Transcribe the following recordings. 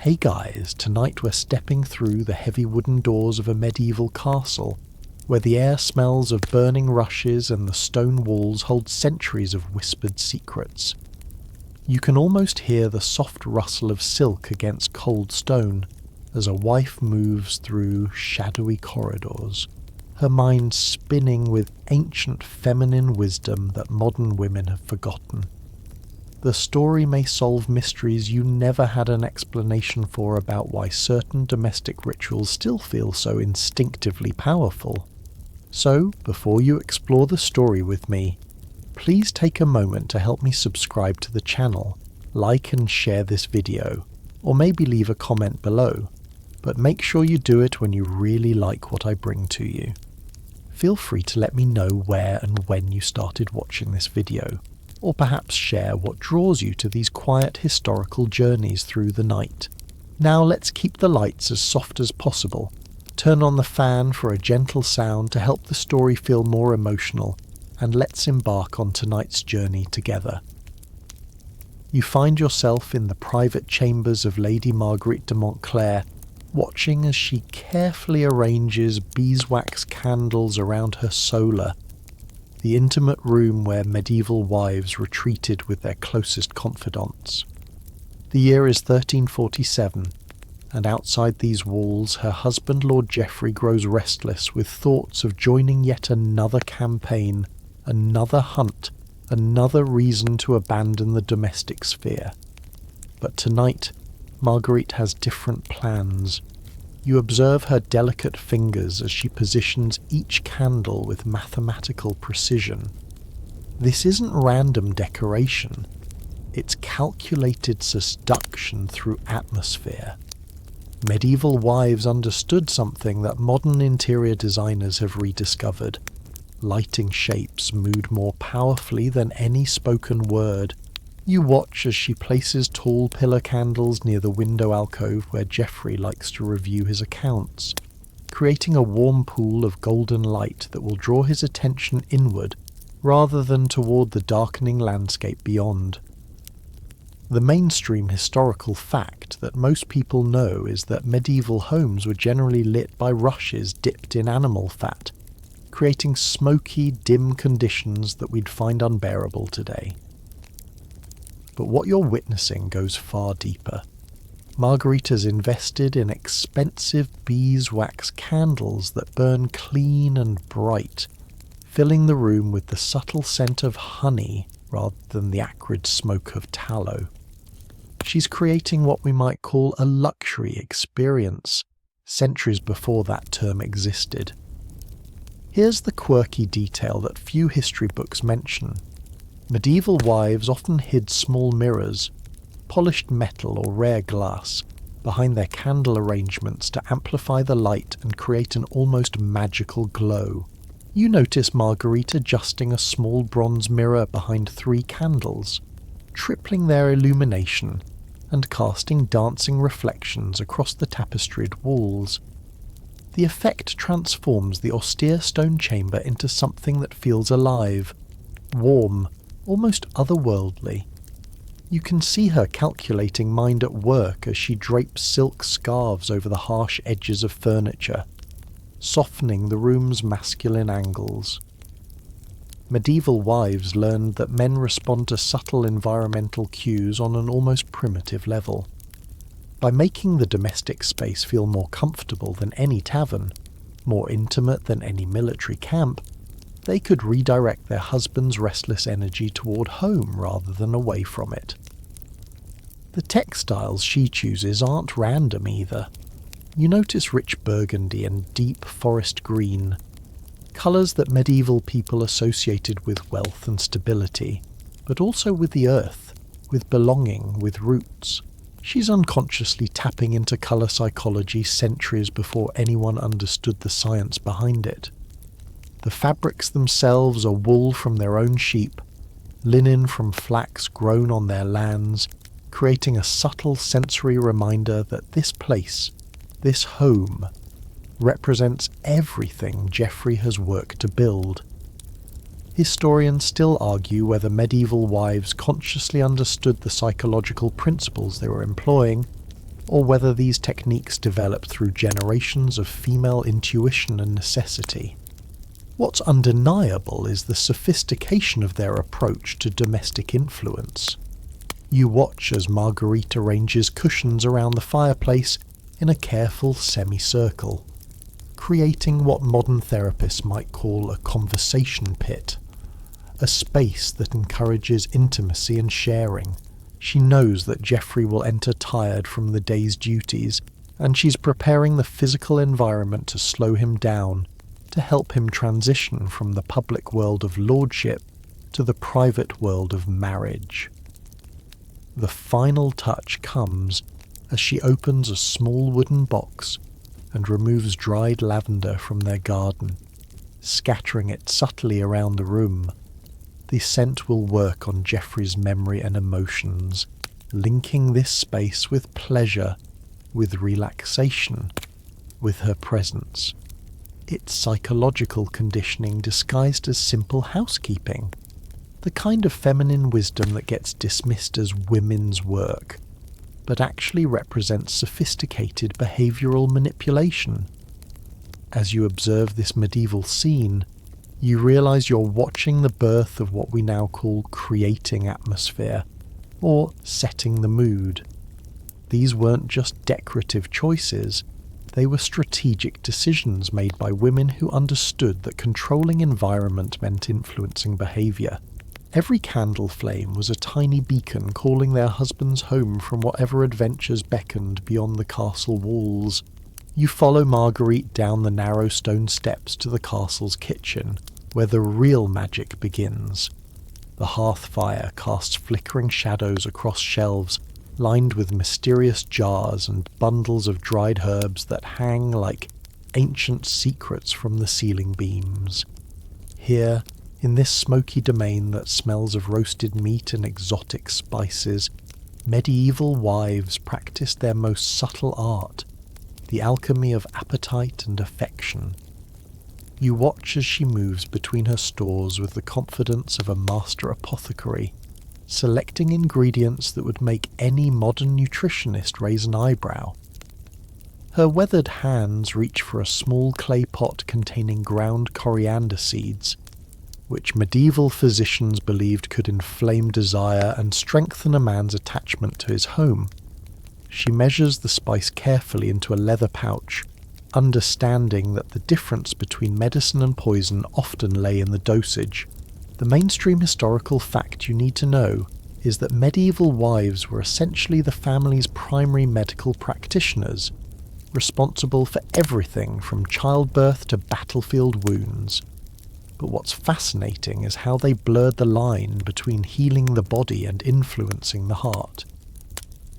Hey guys, tonight we're stepping through the heavy wooden doors of a medieval castle, where the air smells of burning rushes and the stone walls hold centuries of whispered secrets. You can almost hear the soft rustle of silk against cold stone as a wife moves through shadowy corridors, her mind spinning with ancient feminine wisdom that modern women have forgotten. The story may solve mysteries you never had an explanation for about why certain domestic rituals still feel so instinctively powerful. So, before you explore the story with me, please take a moment to help me subscribe to the channel, like and share this video, or maybe leave a comment below, but make sure you do it when you really like what I bring to you. Feel free to let me know where and when you started watching this video, or perhaps share what draws you to these quiet historical journeys through the night. Now let's keep the lights as soft as possible, turn on the fan for a gentle sound to help the story feel more emotional, and let's embark on tonight's journey together. You find yourself in the private chambers of Lady Marguerite de Montclair, watching as she carefully arranges beeswax candles around her solar, the intimate room where medieval wives retreated with their closest confidants. The year is 1347, and outside these walls her husband Lord Geoffrey grows restless with thoughts of joining yet another campaign, another hunt, another reason to abandon the domestic sphere. But tonight, Marguerite has different plans. You observe her delicate fingers as she positions each candle with mathematical precision. This isn't random decoration, it's calculated seduction through atmosphere. Medieval wives understood something that modern interior designers have rediscovered. Lighting shapes mood more powerfully than any spoken word. You watch as she places tall pillar candles near the window alcove where Geoffrey likes to review his accounts, creating a warm pool of golden light that will draw his attention inward rather than toward the darkening landscape beyond. The mainstream historical fact that most people know is that medieval homes were generally lit by rushes dipped in animal fat, creating smoky, dim conditions that we'd find unbearable today. But what you're witnessing goes far deeper. Marguerite has invested in expensive beeswax candles that burn clean and bright, filling the room with the subtle scent of honey rather than the acrid smoke of tallow. She's creating what we might call a luxury experience, centuries before that term existed. Here's the quirky detail that few history books mention. Medieval wives often hid small mirrors, polished metal or rare glass, behind their candle arrangements to amplify the light and create an almost magical glow. You notice Marguerite adjusting a small bronze mirror behind 3 candles, tripling their illumination and casting dancing reflections across the tapestried walls. The effect transforms the austere stone chamber into something that feels alive, warm, almost otherworldly. You can see her calculating mind at work as she drapes silk scarves over the harsh edges of furniture, softening the room's masculine angles. Medieval wives learned that men respond to subtle environmental cues on an almost primitive level. By making the domestic space feel more comfortable than any tavern, more intimate than any military camp, they could redirect their husband's restless energy toward home rather than away from it. The textiles she chooses aren't random either. You notice rich burgundy and deep forest green, colours that medieval people associated with wealth and stability, but also with the earth, with belonging, with roots. She's unconsciously tapping into colour psychology centuries before anyone understood the science behind it. The fabrics themselves are wool from their own sheep, linen from flax grown on their lands, creating a subtle sensory reminder that this place, this home, represents everything Geoffrey has worked to build. Historians still argue whether medieval wives consciously understood the psychological principles they were employing, or whether these techniques developed through generations of female intuition and necessity. What's undeniable is the sophistication of their approach to domestic influence. You watch as Marguerite arranges cushions around the fireplace in a careful semicircle, creating what modern therapists might call a conversation pit, a space that encourages intimacy and sharing. She knows that Geoffrey will enter tired from the day's duties, and she's preparing the physical environment to slow him down, to help him transition from the public world of lordship to the private world of marriage. The final touch comes as she opens a small wooden box and removes dried lavender from their garden, scattering it subtly around the room. The scent will work on Geoffrey's memory and emotions, linking this space with pleasure, with relaxation, with her presence. It's psychological conditioning disguised as simple housekeeping, the kind of feminine wisdom that gets dismissed as women's work, but actually represents sophisticated behavioural manipulation. As you observe this medieval scene, you realise you're watching the birth of what we now call creating atmosphere, or setting the mood. These weren't just decorative choices, they were strategic decisions made by women who understood that controlling environment meant influencing behaviour. Every candle flame was a tiny beacon calling their husbands home from whatever adventures beckoned beyond the castle walls. You follow Marguerite down the narrow stone steps to the castle's kitchen, where the real magic begins. The hearth fire casts flickering shadows across shelves lined with mysterious jars and bundles of dried herbs that hang like ancient secrets from the ceiling beams. Here, in this smoky domain that smells of roasted meat and exotic spices, medieval wives practiced their most subtle art, the alchemy of appetite and affection. You watch as she moves between her stores with the confidence of a master apothecary, selecting ingredients that would make any modern nutritionist raise an eyebrow. Her weathered hands reach for a small clay pot containing ground coriander seeds, which medieval physicians believed could inflame desire and strengthen a man's attachment to his home. She measures the spice carefully into a leather pouch, understanding that the difference between medicine and poison often lay in the dosage. The mainstream historical fact you need to know is that medieval wives were essentially the family's primary medical practitioners, responsible for everything from childbirth to battlefield wounds. But what's fascinating is how they blurred the line between healing the body and influencing the heart.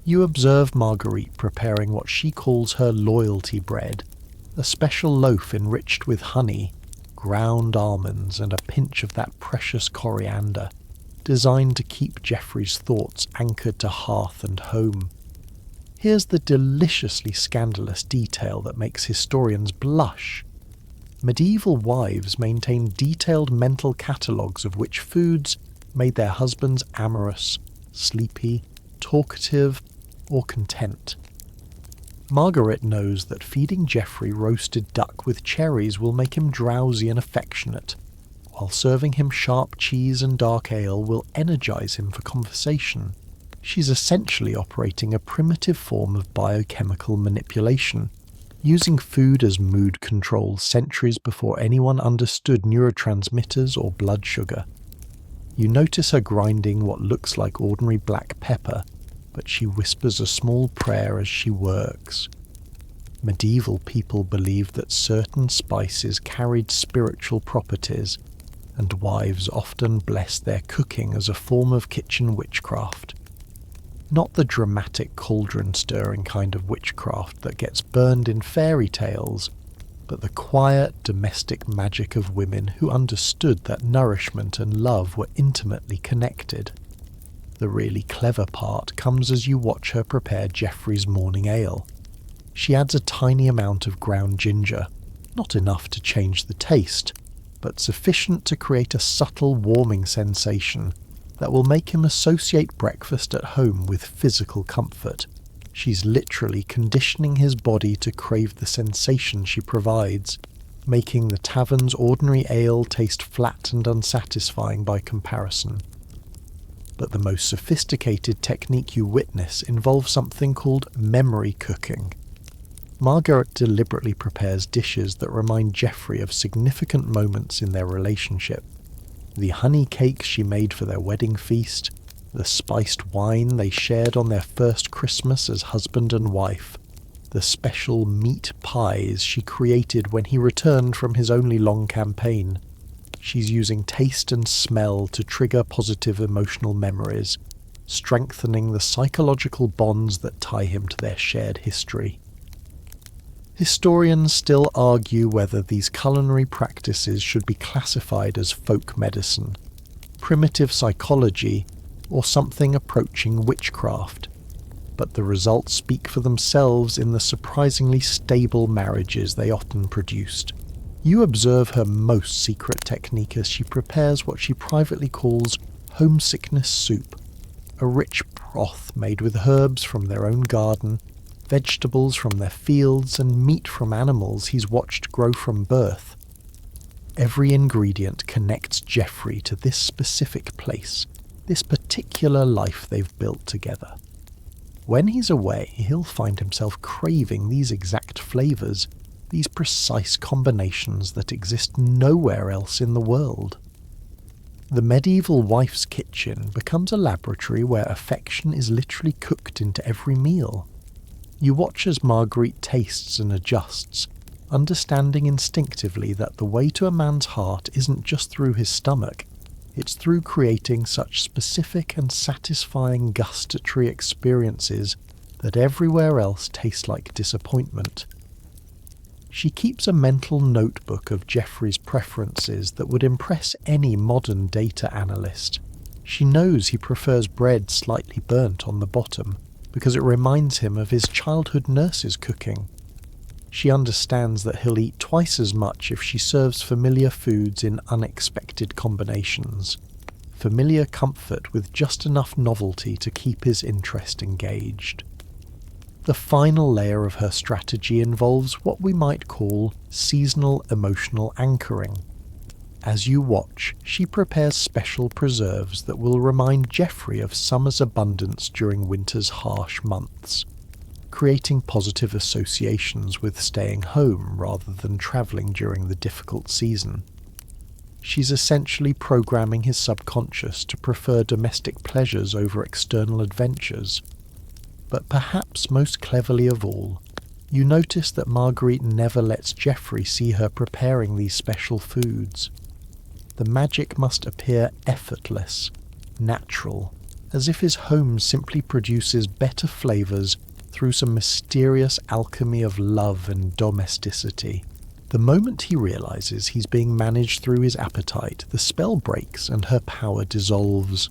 You observe Marguerite preparing what she calls her loyalty bread, a special loaf enriched with honey, ground almonds and a pinch of that precious coriander, designed to keep Geoffrey's thoughts anchored to hearth and home. Here's the deliciously scandalous detail that makes historians blush. Medieval wives maintained detailed mental catalogues of which foods made their husbands amorous, sleepy, talkative, or content. Margaret knows that feeding Geoffrey roasted duck with cherries will make him drowsy and affectionate, while serving him sharp cheese and dark ale will energize him for conversation. She's essentially operating a primitive form of biochemical manipulation, using food as mood control centuries before anyone understood neurotransmitters or blood sugar. You notice her grinding what looks like ordinary black pepper, but she whispers a small prayer as she works. Medieval people believed that certain spices carried spiritual properties, and wives often blessed their cooking as a form of kitchen witchcraft. Not the dramatic cauldron-stirring kind of witchcraft that gets burned in fairy tales, but the quiet domestic magic of women who understood that nourishment and love were intimately connected. The really clever part comes as you watch her prepare Geoffrey's morning ale. She adds a tiny amount of ground ginger, not enough to change the taste, but sufficient to create a subtle warming sensation that will make him associate breakfast at home with physical comfort. She's literally conditioning his body to crave the sensation she provides, making the tavern's ordinary ale taste flat and unsatisfying by comparison. But the most sophisticated technique you witness involves something called memory cooking. Margaret deliberately prepares dishes that remind Geoffrey of significant moments in their relationship. The honey cakes she made for their wedding feast, the spiced wine they shared on their first Christmas as husband and wife, the special meat pies she created when he returned from his only long campaign. She's using taste and smell to trigger positive emotional memories, strengthening the psychological bonds that tie him to their shared history. Historians still argue whether these culinary practices should be classified as folk medicine, primitive psychology, or something approaching witchcraft, but the results speak for themselves in the surprisingly stable marriages they often produced. You observe her most secret technique as she prepares what she privately calls homesickness soup, a rich broth made with herbs from their own garden, vegetables from their fields, and meat from animals he's watched grow from birth. Every ingredient connects Geoffrey to this specific place, this particular life they've built together. When he's away, he'll find himself craving these exact flavours, these precise combinations that exist nowhere else in the world. The medieval wife's kitchen becomes a laboratory where affection is literally cooked into every meal. You watch as Marguerite tastes and adjusts, understanding instinctively that the way to a man's heart isn't just through his stomach, it's through creating such specific and satisfying gustatory experiences that everywhere else tastes like disappointment. She keeps a mental notebook of Geoffrey's preferences that would impress any modern data analyst. She knows he prefers bread slightly burnt on the bottom, because it reminds him of his childhood nurse's cooking. She understands that he'll eat twice as much if she serves familiar foods in unexpected combinations. Familiar comfort with just enough novelty to keep his interest engaged. The final layer of her strategy involves what we might call seasonal emotional anchoring. As you watch, she prepares special preserves that will remind Geoffrey of summer's abundance during winter's harsh months, creating positive associations with staying home rather than travelling during the difficult season. She's essentially programming his subconscious to prefer domestic pleasures over external adventures. But perhaps most cleverly of all, you notice that Marguerite never lets Geoffrey see her preparing these special foods. The magic must appear effortless, natural, as if his home simply produces better flavours through some mysterious alchemy of love and domesticity. The moment he realises he's being managed through his appetite, the spell breaks and her power dissolves.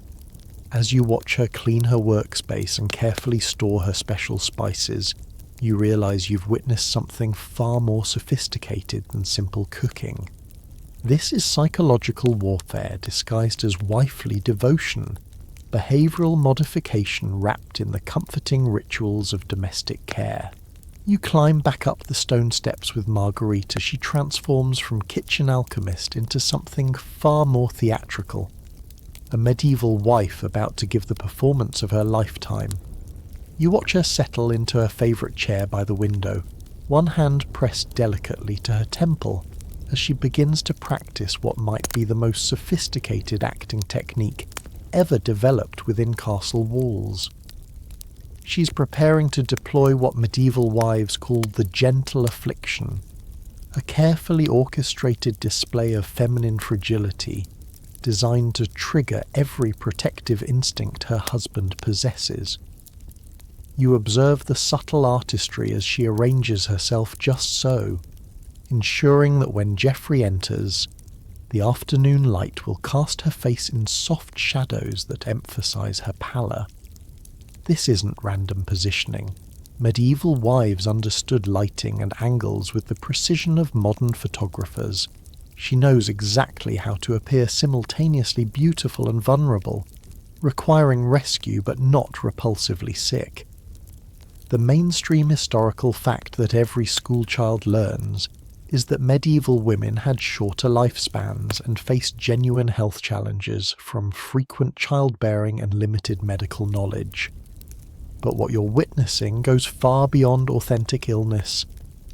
As you watch her clean her workspace and carefully store her special spices, you realise you've witnessed something far more sophisticated than simple cooking. This is psychological warfare disguised as wifely devotion, behavioural modification wrapped in the comforting rituals of domestic care. You climb back up the stone steps with Marguerite as she transforms from kitchen alchemist into something far more theatrical, a medieval wife about to give the performance of her lifetime. You watch her settle into her favourite chair by the window, one hand pressed delicately to her temple, as she begins to practice what might be the most sophisticated acting technique ever developed within castle walls. She's preparing to deploy what medieval wives called the gentle affliction, a carefully orchestrated display of feminine fragility designed to trigger every protective instinct her husband possesses. You observe the subtle artistry as she arranges herself just so, ensuring that when Geoffrey enters, the afternoon light will cast her face in soft shadows that emphasise her pallor. This isn't random positioning. Medieval wives understood lighting and angles with the precision of modern photographers. She knows exactly how to appear simultaneously beautiful and vulnerable, requiring rescue but not repulsively sick. The mainstream historical fact that every schoolchild learns is that medieval women had shorter lifespans and faced genuine health challenges from frequent childbearing and limited medical knowledge. But what you're witnessing goes far beyond authentic illness.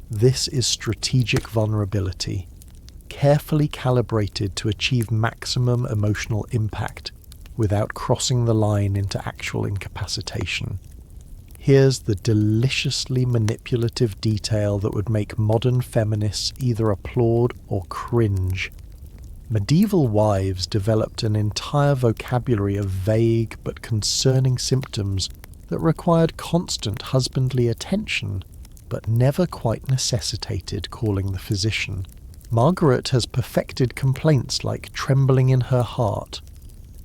This is strategic vulnerability, carefully calibrated to achieve maximum emotional impact without crossing the line into actual incapacitation. Here's the deliciously manipulative detail that would make modern feminists either applaud or cringe. Medieval wives developed an entire vocabulary of vague but concerning symptoms that required constant husbandly attention, but never quite necessitated calling the physician. Margaret has perfected complaints like trembling in her heart,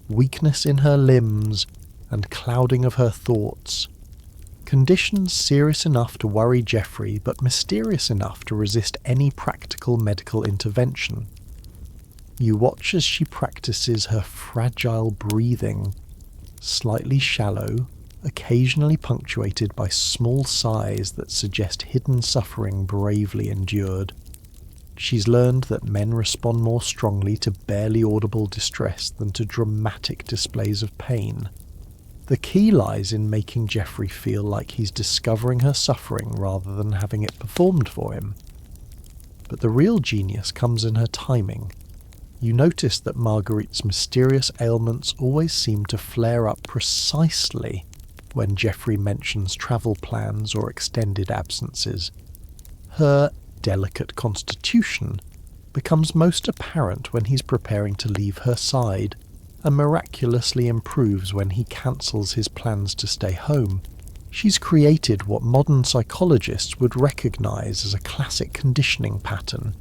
weakness in her limbs, and clouding of her thoughts. Conditions serious enough to worry Geoffrey, but mysterious enough to resist any practical medical intervention. You watch as she practices her fragile breathing, slightly shallow, occasionally punctuated by small sighs that suggest hidden suffering bravely endured. She's learned that men respond more strongly to barely audible distress than to dramatic displays of pain. The key lies in making Geoffrey feel like he's discovering her suffering rather than having it performed for him. But the real genius comes in her timing. You notice that Marguerite's mysterious ailments always seem to flare up precisely when Geoffrey mentions travel plans or extended absences. Her delicate constitution becomes most apparent when he's preparing to leave her side, and miraculously improves when he cancels his plans to stay home. She's created what modern psychologists would recognise as a classic conditioning pattern,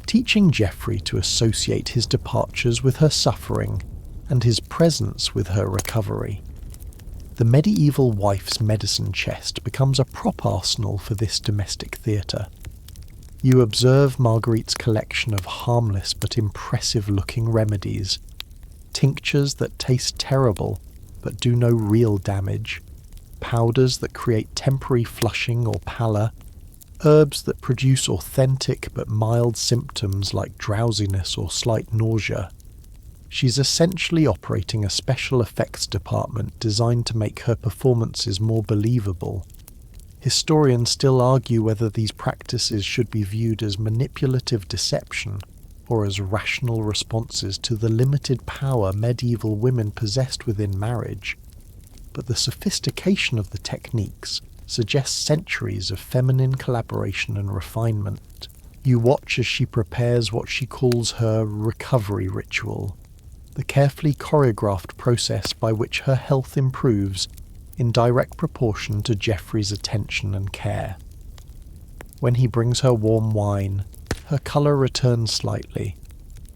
teaching Geoffrey to associate his departures with her suffering and his presence with her recovery. The medieval wife's medicine chest becomes a prop arsenal for this domestic theatre. You observe Marguerite's collection of harmless but impressive-looking remedies, tinctures that taste terrible but do no real damage, powders that create temporary flushing or pallor, herbs that produce authentic but mild symptoms like drowsiness or slight nausea. She's essentially operating a special effects department designed to make her performances more believable. Historians still argue whether these practices should be viewed as manipulative deception or as rational responses to the limited power medieval women possessed within marriage. But the sophistication of the techniques suggests centuries of feminine collaboration and refinement. You watch as she prepares what she calls her recovery ritual, the carefully choreographed process by which her health improves in direct proportion to Geoffrey's attention and care. When he brings her warm wine, her colour returns slightly.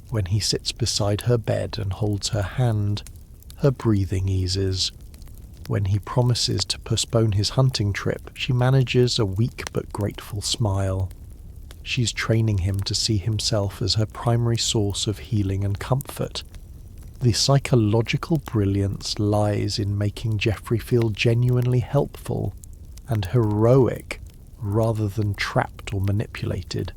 When he sits beside her bed and holds her hand, her breathing eases. When he promises to postpone his hunting trip, she manages a weak but grateful smile. She's training him to see himself as her primary source of healing and comfort. The psychological brilliance lies in making Geoffrey feel genuinely helpful and heroic rather than trapped or manipulated.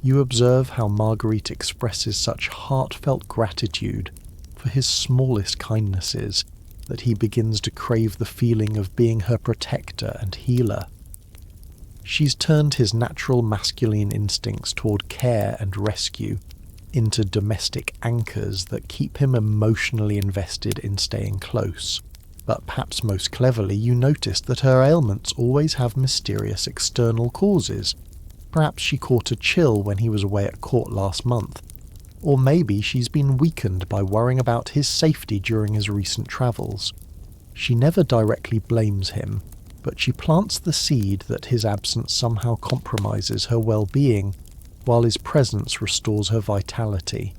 You observe how Marguerite expresses such heartfelt gratitude for his smallest kindnesses that he begins to crave the feeling of being her protector and healer. She's turned his natural masculine instincts toward care and rescue into domestic anchors that keep him emotionally invested in staying close. But perhaps most cleverly, you notice that her ailments always have mysterious external causes. Perhaps she caught a chill when he was away at court last month, or maybe she's been weakened by worrying about his safety during his recent travels. She never directly blames him, but she plants the seed that his absence somehow compromises her well-being, while his presence restores her vitality.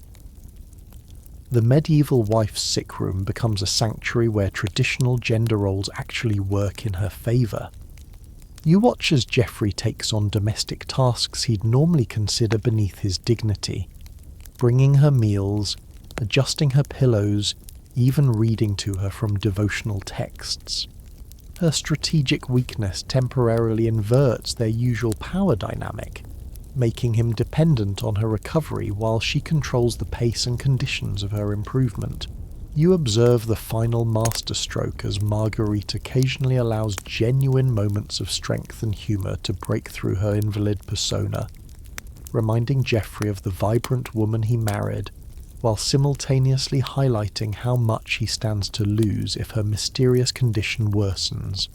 The medieval wife's sick room becomes a sanctuary where traditional gender roles actually work in her favour. You watch as Geoffrey takes on domestic tasks he'd normally consider beneath his dignity, bringing her meals, adjusting her pillows, even reading to her from devotional texts. Her strategic weakness temporarily inverts their usual power dynamic, making him dependent on her recovery while she controls the pace and conditions of her improvement. You observe the final masterstroke as Marguerite occasionally allows genuine moments of strength and humour to break through her invalid persona, reminding Geoffrey of the vibrant woman he married, while simultaneously highlighting how much he stands to lose if her mysterious condition worsens.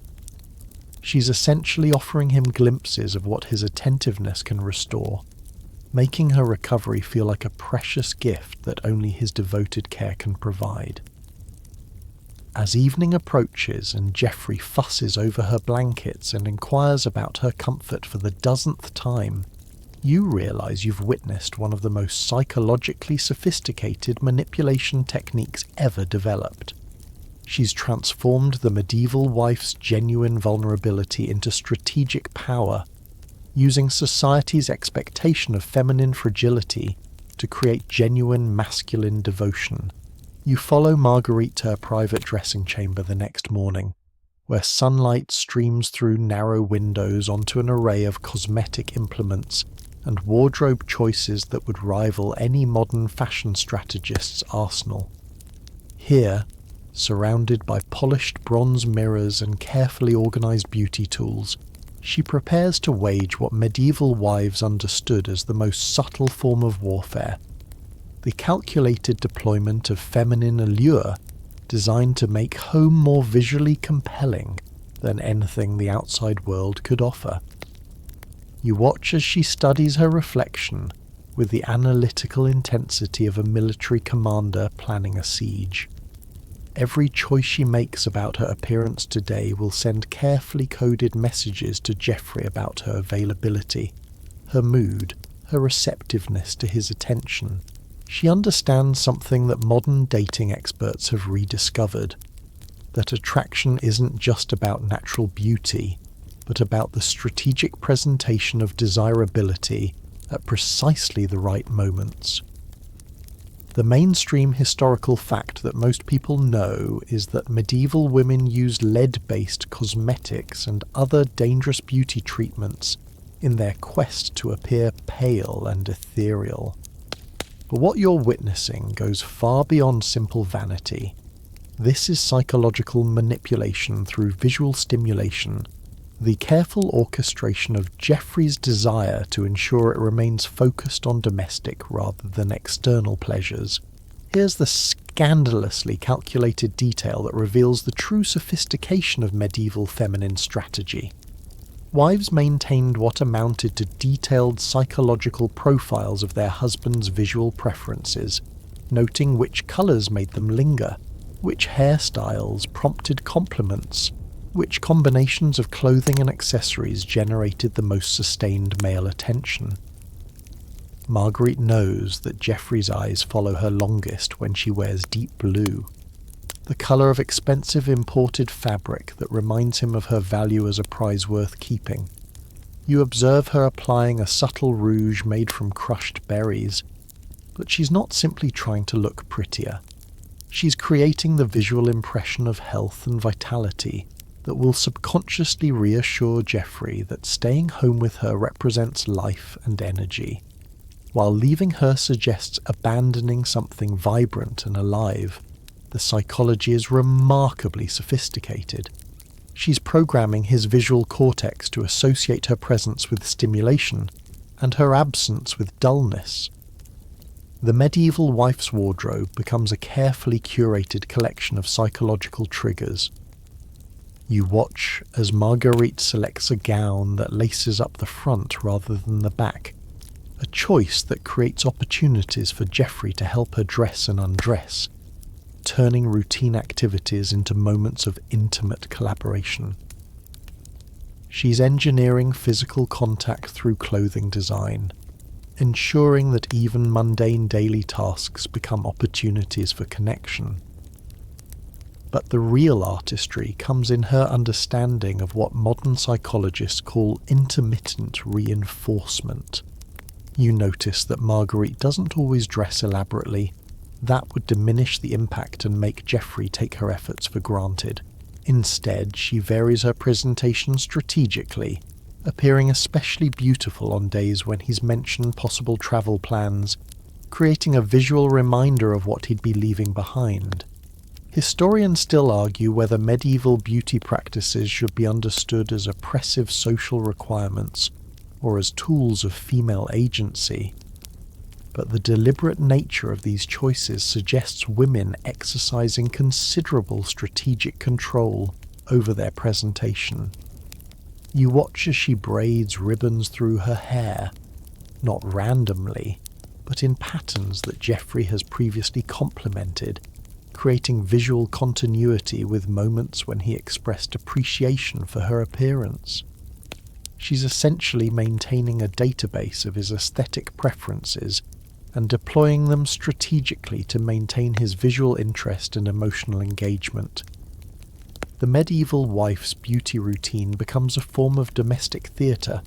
She's essentially offering him glimpses of what his attentiveness can restore, making her recovery feel like a precious gift that only his devoted care can provide. As evening approaches and Geoffrey fusses over her blankets and inquires about her comfort for the dozenth time, you realise you've witnessed one of the most psychologically sophisticated manipulation techniques ever developed. She's transformed the medieval wife's genuine vulnerability into strategic power, using society's expectation of feminine fragility to create genuine masculine devotion. You follow Marguerite to her private dressing chamber the next morning, where sunlight streams through narrow windows onto an array of cosmetic implements and wardrobe choices that would rival any modern fashion strategist's arsenal. Here, surrounded by polished bronze mirrors and carefully organised beauty tools, she prepares to wage what medieval wives understood as the most subtle form of warfare, the calculated deployment of feminine allure designed to make home more visually compelling than anything the outside world could offer. You watch as she studies her reflection with the analytical intensity of a military commander planning a siege. Every choice she makes about her appearance today will send carefully coded messages to Geoffrey about her availability, her mood, her receptiveness to his attention. She understands something that modern dating experts have rediscovered, that attraction isn't just about natural beauty, but about the strategic presentation of desirability at precisely the right moments. The mainstream historical fact that most people know is that medieval women used lead-based cosmetics and other dangerous beauty treatments in their quest to appear pale and ethereal. But what you're witnessing goes far beyond simple vanity. This is psychological manipulation through visual stimulation, the careful orchestration of Geoffrey's desire to ensure it remains focused on domestic rather than external pleasures. Here's the scandalously calculated detail that reveals the true sophistication of medieval feminine strategy. Wives maintained what amounted to detailed psychological profiles of their husbands' visual preferences, noting which colours made them linger, which hairstyles prompted compliments, which combinations of clothing and accessories generated the most sustained male attention. Marguerite knows that Geoffrey's eyes follow her longest when she wears deep blue, the colour of expensive imported fabric that reminds him of her value as a prize worth keeping. You observe her applying a subtle rouge made from crushed berries, but she's not simply trying to look prettier. She's creating the visual impression of health and vitality that will subconsciously reassure Geoffrey that staying home with her represents life and energy, while leaving her suggests abandoning something vibrant and alive. The psychology is remarkably sophisticated. She's programming his visual cortex to associate her presence with stimulation and her absence with dullness. The medieval wife's wardrobe becomes a carefully curated collection of psychological triggers. You watch as Marguerite selects a gown that laces up the front rather than the back, a choice that creates opportunities for Geoffrey to help her dress and undress, turning routine activities into moments of intimate collaboration. She's engineering physical contact through clothing design, ensuring that even mundane daily tasks become opportunities for connection. But the real artistry comes in her understanding of what modern psychologists call intermittent reinforcement. You notice that Marguerite doesn't always dress elaborately. That would diminish the impact and make Geoffrey take her efforts for granted. Instead, she varies her presentation strategically, appearing especially beautiful on days when he's mentioned possible travel plans, creating a visual reminder of what he'd be leaving behind. Historians still argue whether medieval beauty practices should be understood as oppressive social requirements or as tools of female agency. But the deliberate nature of these choices suggests women exercising considerable strategic control over their presentation. You watch as she braids ribbons through her hair, not randomly, but in patterns that Geoffrey has previously complimented, creating visual continuity with moments when he expressed appreciation for her appearance. She's essentially maintaining a database of his aesthetic preferences and deploying them strategically to maintain his visual interest and emotional engagement. The medieval wife's beauty routine becomes a form of domestic theatre,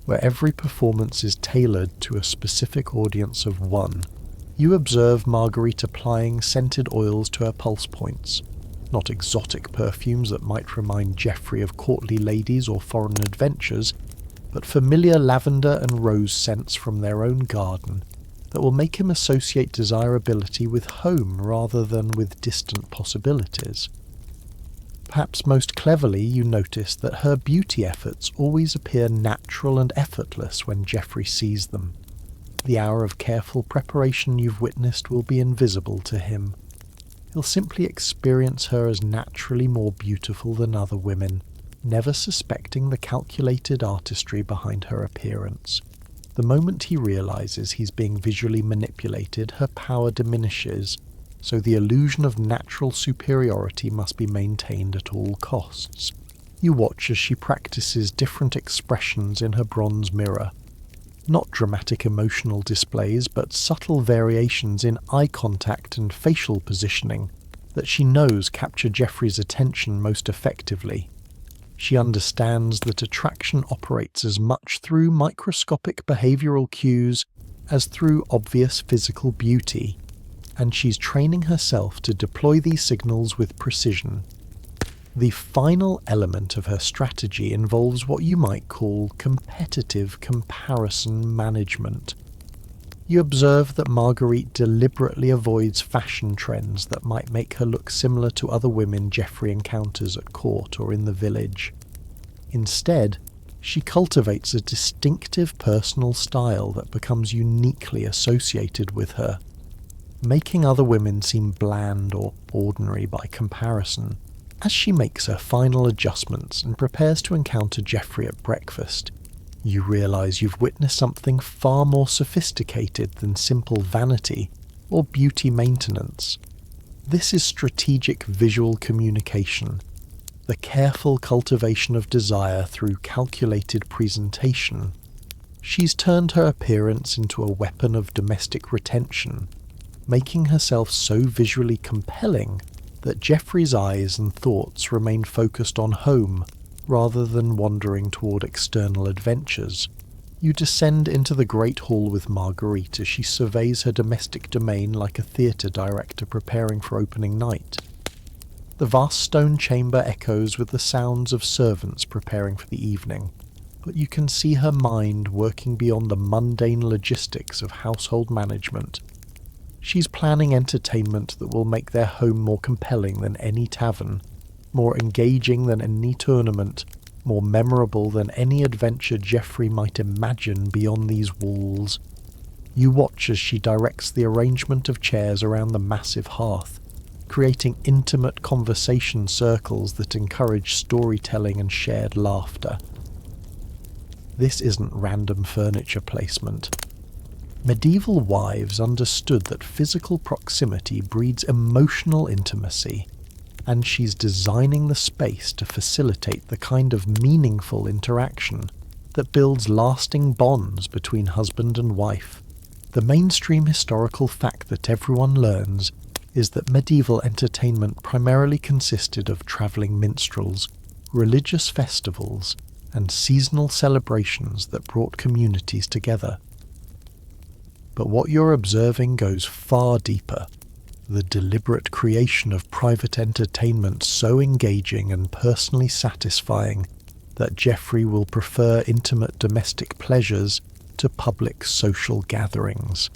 where every performance is tailored to a specific audience of one. You observe Marguerite applying scented oils to her pulse points, not exotic perfumes that might remind Geoffrey of courtly ladies or foreign adventures, but familiar lavender and rose scents from their own garden that will make him associate desirability with home rather than with distant possibilities. Perhaps most cleverly, you notice that her beauty efforts always appear natural and effortless when Geoffrey sees them. The hour of careful preparation you've witnessed will be invisible to him. He'll simply experience her as naturally more beautiful than other women, never suspecting the calculated artistry behind her appearance. The moment he realizes he's being visually manipulated, her power diminishes, so the illusion of natural superiority must be maintained at all costs. You watch as she practices different expressions in her bronze mirror. Not dramatic emotional displays, but subtle variations in eye contact and facial positioning that she knows capture Geoffrey's attention most effectively. She understands that attraction operates as much through microscopic behavioral cues as through obvious physical beauty, and she's training herself to deploy these signals with precision. The final element of her strategy involves what you might call competitive comparison management. You observe that Marguerite deliberately avoids fashion trends that might make her look similar to other women Geoffrey encounters at court or in the village. Instead, she cultivates a distinctive personal style that becomes uniquely associated with her, making other women seem bland or ordinary by comparison. As she makes her final adjustments and prepares to encounter Geoffrey at breakfast, you realize you've witnessed something far more sophisticated than simple vanity or beauty maintenance. This is strategic visual communication, the careful cultivation of desire through calculated presentation. She's turned her appearance into a weapon of domestic retention, making herself so visually compelling that Geoffrey's eyes and thoughts remain focused on home rather than wandering toward external adventures. You descend into the great hall with Marguerite as she surveys her domestic domain like a theatre director preparing for opening night. The vast stone chamber echoes with the sounds of servants preparing for the evening, but you can see her mind working beyond the mundane logistics of household management. She's planning entertainment that will make their home more compelling than any tavern, more engaging than any tournament, more memorable than any adventure Geoffrey might imagine beyond these walls. You watch as she directs the arrangement of chairs around the massive hearth, creating intimate conversation circles that encourage storytelling and shared laughter. This isn't random furniture placement. Medieval wives understood that physical proximity breeds emotional intimacy, and she's designing the space to facilitate the kind of meaningful interaction that builds lasting bonds between husband and wife. The mainstream historical fact that everyone learns is that medieval entertainment primarily consisted of travelling minstrels, religious festivals, and seasonal celebrations that brought communities together. But what you're observing goes far deeper. the deliberate creation of private entertainment so engaging and personally satisfying that Geoffrey will prefer intimate domestic pleasures to public social gatherings.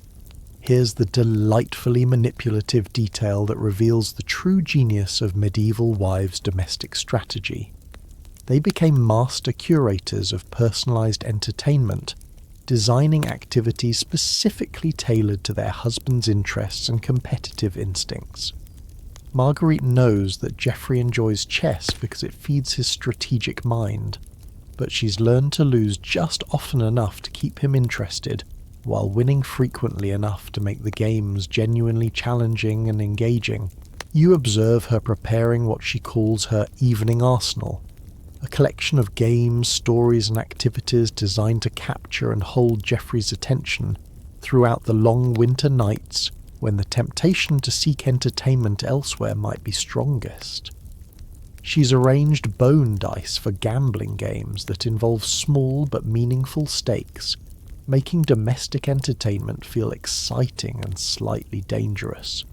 Here's the delightfully manipulative detail that reveals the true genius of medieval wives' domestic strategy. They became master curators of personalized entertainment, designing activities specifically tailored to their husband's interests and competitive instincts. Marguerite knows that Geoffrey enjoys chess because it feeds his strategic mind, but she's learned to lose just often enough to keep him interested, while winning frequently enough to make the games genuinely challenging and engaging. You observe her preparing what she calls her evening arsenal, a collection of games, stories and activities designed to capture and hold Geoffrey's attention throughout the long winter nights when the temptation to seek entertainment elsewhere might be strongest. She's arranged bone dice for gambling games that involve small but meaningful stakes, making domestic entertainment feel exciting and slightly dangerous.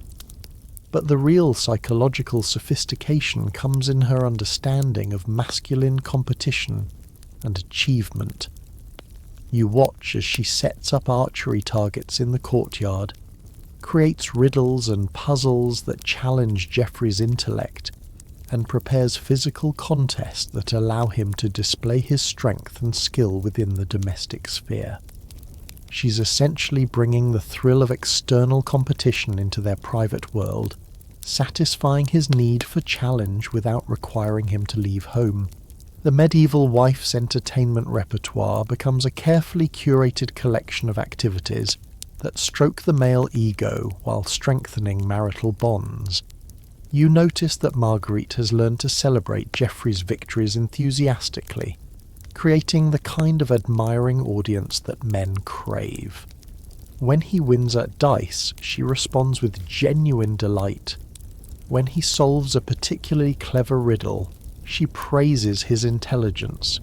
But the real psychological sophistication comes in her understanding of masculine competition and achievement. You watch as she sets up archery targets in the courtyard, creates riddles and puzzles that challenge Geoffrey's intellect, and prepares physical contests that allow him to display his strength and skill within the domestic sphere. She's essentially bringing the thrill of external competition into their private world, satisfying his need for challenge without requiring him to leave home. The medieval wife's entertainment repertoire becomes a carefully curated collection of activities that stroke the male ego while strengthening marital bonds. You notice that Marguerite has learned to celebrate Geoffrey's victories enthusiastically, creating the kind of admiring audience that men crave. When he wins at dice, she responds with genuine delight. When he solves a particularly clever riddle, she praises his intelligence.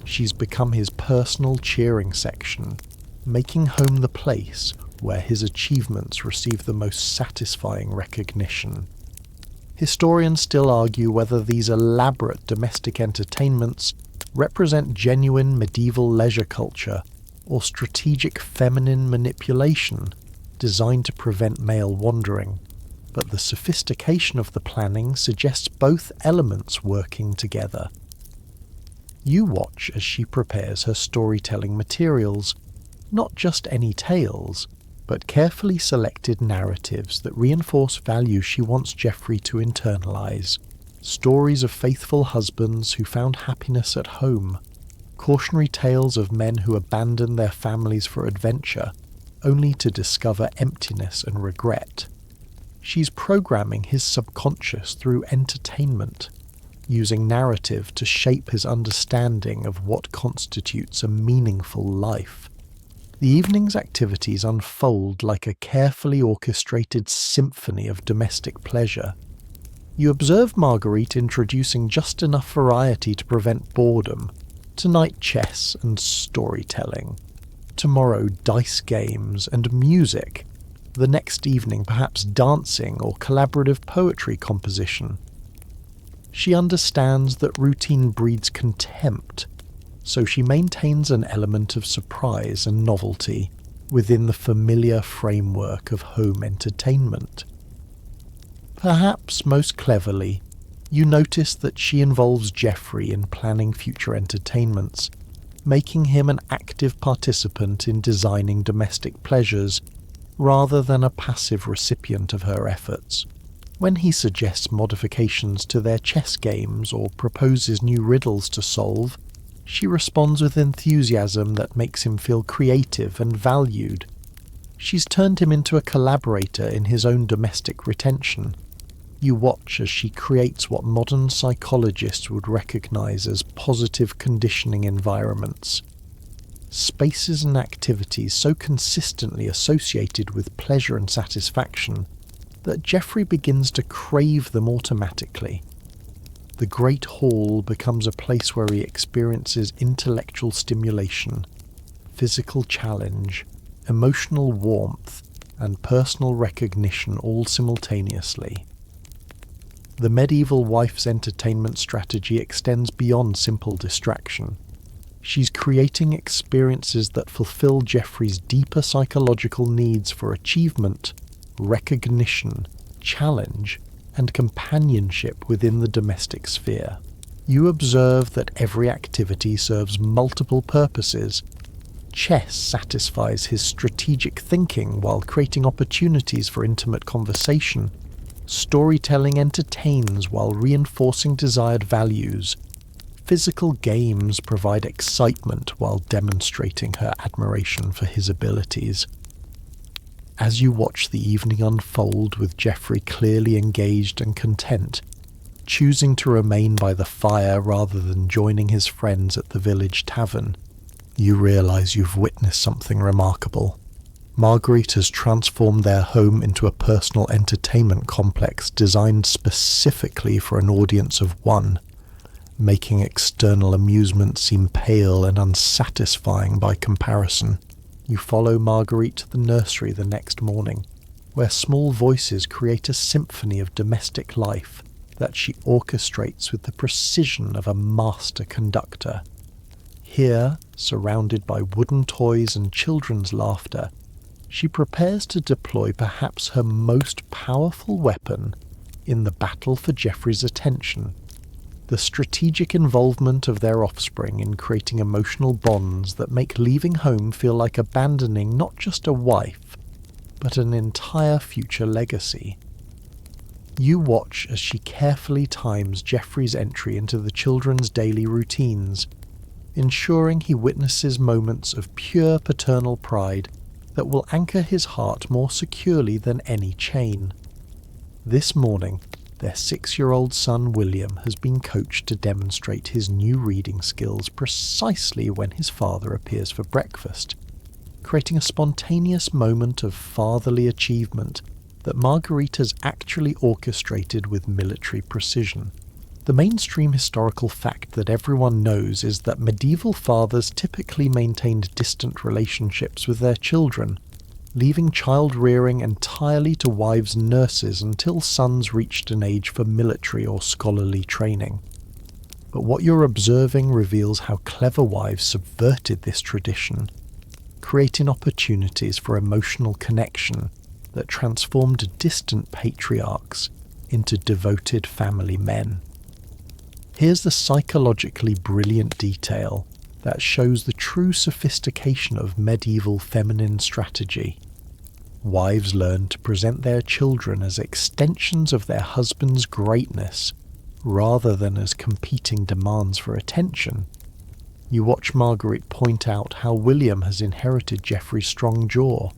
She's become his personal cheering section, making home the place where his achievements receive the most satisfying recognition. Historians still argue whether these elaborate domestic entertainments represent genuine medieval leisure culture or strategic feminine manipulation designed to prevent male wandering, but the sophistication of the planning suggests both elements working together. You watch as she prepares her storytelling materials, not just any tales, but carefully selected narratives that reinforce values she wants Geoffrey to internalize. Stories of faithful husbands who found happiness at home, cautionary tales of men who abandoned their families for adventure, only to discover emptiness and regret. She's programming his subconscious through entertainment, using narrative to shape his understanding of what constitutes a meaningful life. The evening's activities unfold like a carefully orchestrated symphony of domestic pleasure. You observe Marguerite introducing just enough variety to prevent boredom. Tonight chess and storytelling. Tomorrow dice games and music. The next evening perhaps dancing or collaborative poetry composition. She understands that routine breeds contempt, so she maintains an element of surprise and novelty within the familiar framework of home entertainment. Perhaps most cleverly, you notice that she involves Geoffrey in planning future entertainments, making him an active participant in designing domestic pleasures rather than a passive recipient of her efforts. When he suggests modifications to their chess games or proposes new riddles to solve, she responds with enthusiasm that makes him feel creative and valued. She's turned him into a collaborator in his own domestic retention. You watch as she creates what modern psychologists would recognize as positive conditioning environments. Spaces and activities so consistently associated with pleasure and satisfaction that Geoffrey begins to crave them automatically. The great hall becomes a place where he experiences intellectual stimulation, physical challenge, emotional warmth, and personal recognition all simultaneously. The medieval wife's entertainment strategy extends beyond simple distraction. She's creating experiences that fulfill Geoffrey's deeper psychological needs for achievement, recognition, challenge, and companionship within the domestic sphere. You observe that every activity serves multiple purposes. Chess satisfies his strategic thinking while creating opportunities for intimate conversation. Storytelling entertains while reinforcing desired values. Physical games provide excitement while demonstrating her admiration for his abilities. As you watch the evening unfold with Geoffrey clearly engaged and content, choosing to remain by the fire rather than joining his friends at the village tavern, you realize you've witnessed something remarkable. Marguerite has transformed their home into a personal entertainment complex designed specifically for an audience of one, making external amusement seem pale and unsatisfying by comparison. You follow Marguerite to the nursery the next morning, where small voices create a symphony of domestic life that she orchestrates with the precision of a master conductor. Here, surrounded by wooden toys and children's laughter, she prepares to deploy perhaps her most powerful weapon in the battle for Geoffrey's attention. The strategic involvement of their offspring in creating emotional bonds that make leaving home feel like abandoning not just a wife, but an entire future legacy. You watch as she carefully times Geoffrey's entry into the children's daily routines, ensuring he witnesses moments of pure paternal pride that will anchor his heart more securely than any chain. This morning, their 6-year-old son William has been coached to demonstrate his new reading skills precisely when his father appears for breakfast, creating a spontaneous moment of fatherly achievement that Marguerite has actually orchestrated with military precision. The mainstream historical fact that everyone knows is that medieval fathers typically maintained distant relationships with their children, leaving child-rearing entirely to wives' nurses until sons reached an age for military or scholarly training. But what you're observing reveals how clever wives subverted this tradition, creating opportunities for emotional connection that transformed distant patriarchs into devoted family men. Here's the psychologically brilliant detail that shows the true sophistication of medieval feminine strategy. Wives learn to present their children as extensions of their husband's greatness, rather than as competing demands for attention. You watch Marguerite point out how William has inherited Geoffrey's strong jaw,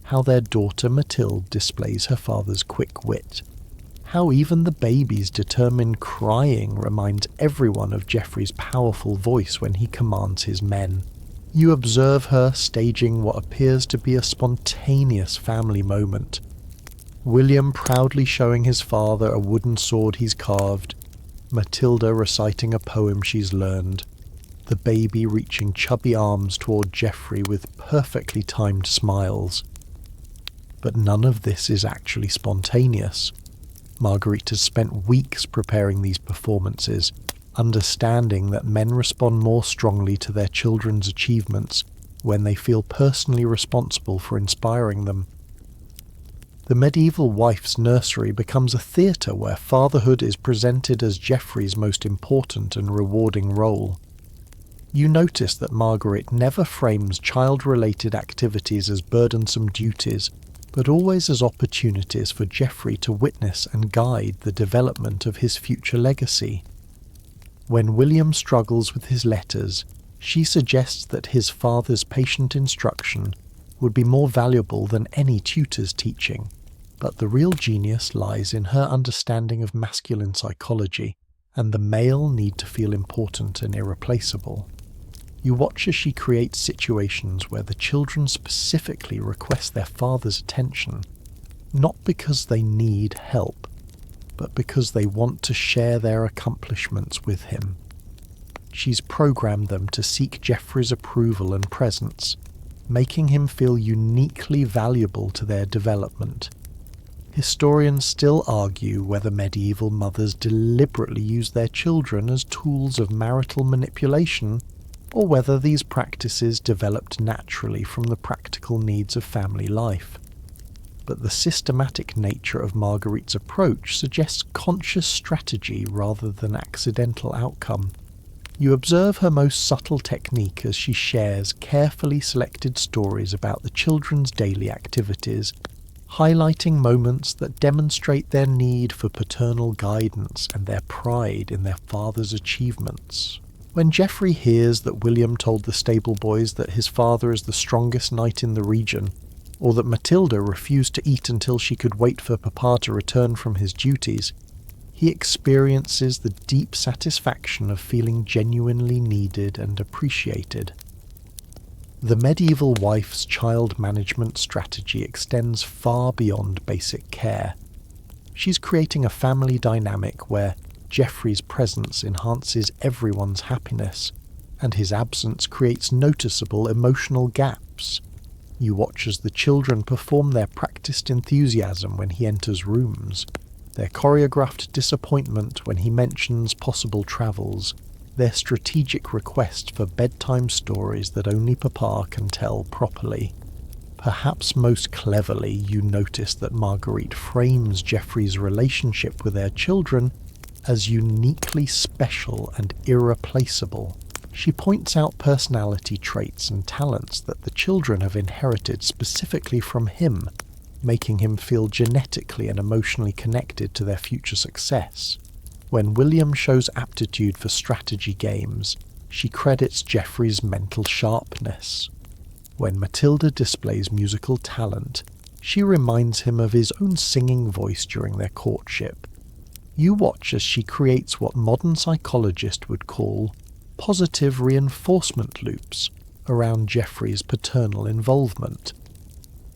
how their daughter Mathilde displays her father's quick wit, how even the baby's determined crying reminds everyone of Geoffrey's powerful voice when he commands his men. You observe her staging what appears to be a spontaneous family moment. William proudly showing his father a wooden sword he's carved, Matilda reciting a poem she's learned, the baby reaching chubby arms toward Geoffrey with perfectly timed smiles. But none of this is actually spontaneous. Marguerite has spent weeks preparing these performances, understanding that men respond more strongly to their children's achievements when they feel personally responsible for inspiring them. The medieval wife's nursery becomes a theatre where fatherhood is presented as Geoffrey's most important and rewarding role. You notice that Marguerite never frames child-related activities as burdensome duties, but always as opportunities for Geoffrey to witness and guide the development of his future legacy. When William struggles with his letters, she suggests that his father's patient instruction would be more valuable than any tutor's teaching, but the real genius lies in her understanding of masculine psychology and the male need to feel important and irreplaceable. You watch as she creates situations where the children specifically request their father's attention, not because they need help, but because they want to share their accomplishments with him. She's programmed them to seek Geoffrey's approval and presence, making him feel uniquely valuable to their development. Historians still argue whether medieval mothers deliberately used their children as tools of marital manipulation, or whether these practices developed naturally from the practical needs of family life. But the systematic nature of Marguerite's approach suggests conscious strategy rather than accidental outcome. You observe her most subtle technique as she shares carefully selected stories about the children's daily activities, highlighting moments that demonstrate their need for paternal guidance and their pride in their father's achievements. When Geoffrey hears that William told the stable boys that his father is the strongest knight in the region, or that Matilda refused to eat until she could wait for Papa to return from his duties, he experiences the deep satisfaction of feeling genuinely needed and appreciated. The medieval wife's child management strategy extends far beyond basic care. She's creating a family dynamic where Geoffrey's presence enhances everyone's happiness, and his absence creates noticeable emotional gaps. You watch as the children perform their practiced enthusiasm when he enters rooms, their choreographed disappointment when he mentions possible travels, their strategic request for bedtime stories that only Papa can tell properly. Perhaps most cleverly, you notice that Marguerite frames Geoffrey's relationship with their children as uniquely special and irreplaceable. She points out personality traits and talents that the children have inherited specifically from him, making him feel genetically and emotionally connected to their future success. When William shows aptitude for strategy games, she credits Geoffrey's mental sharpness. When Matilda displays musical talent, she reminds him of his own singing voice during their courtship. You watch as she creates what modern psychologists would call positive reinforcement loops around Geoffrey's paternal involvement.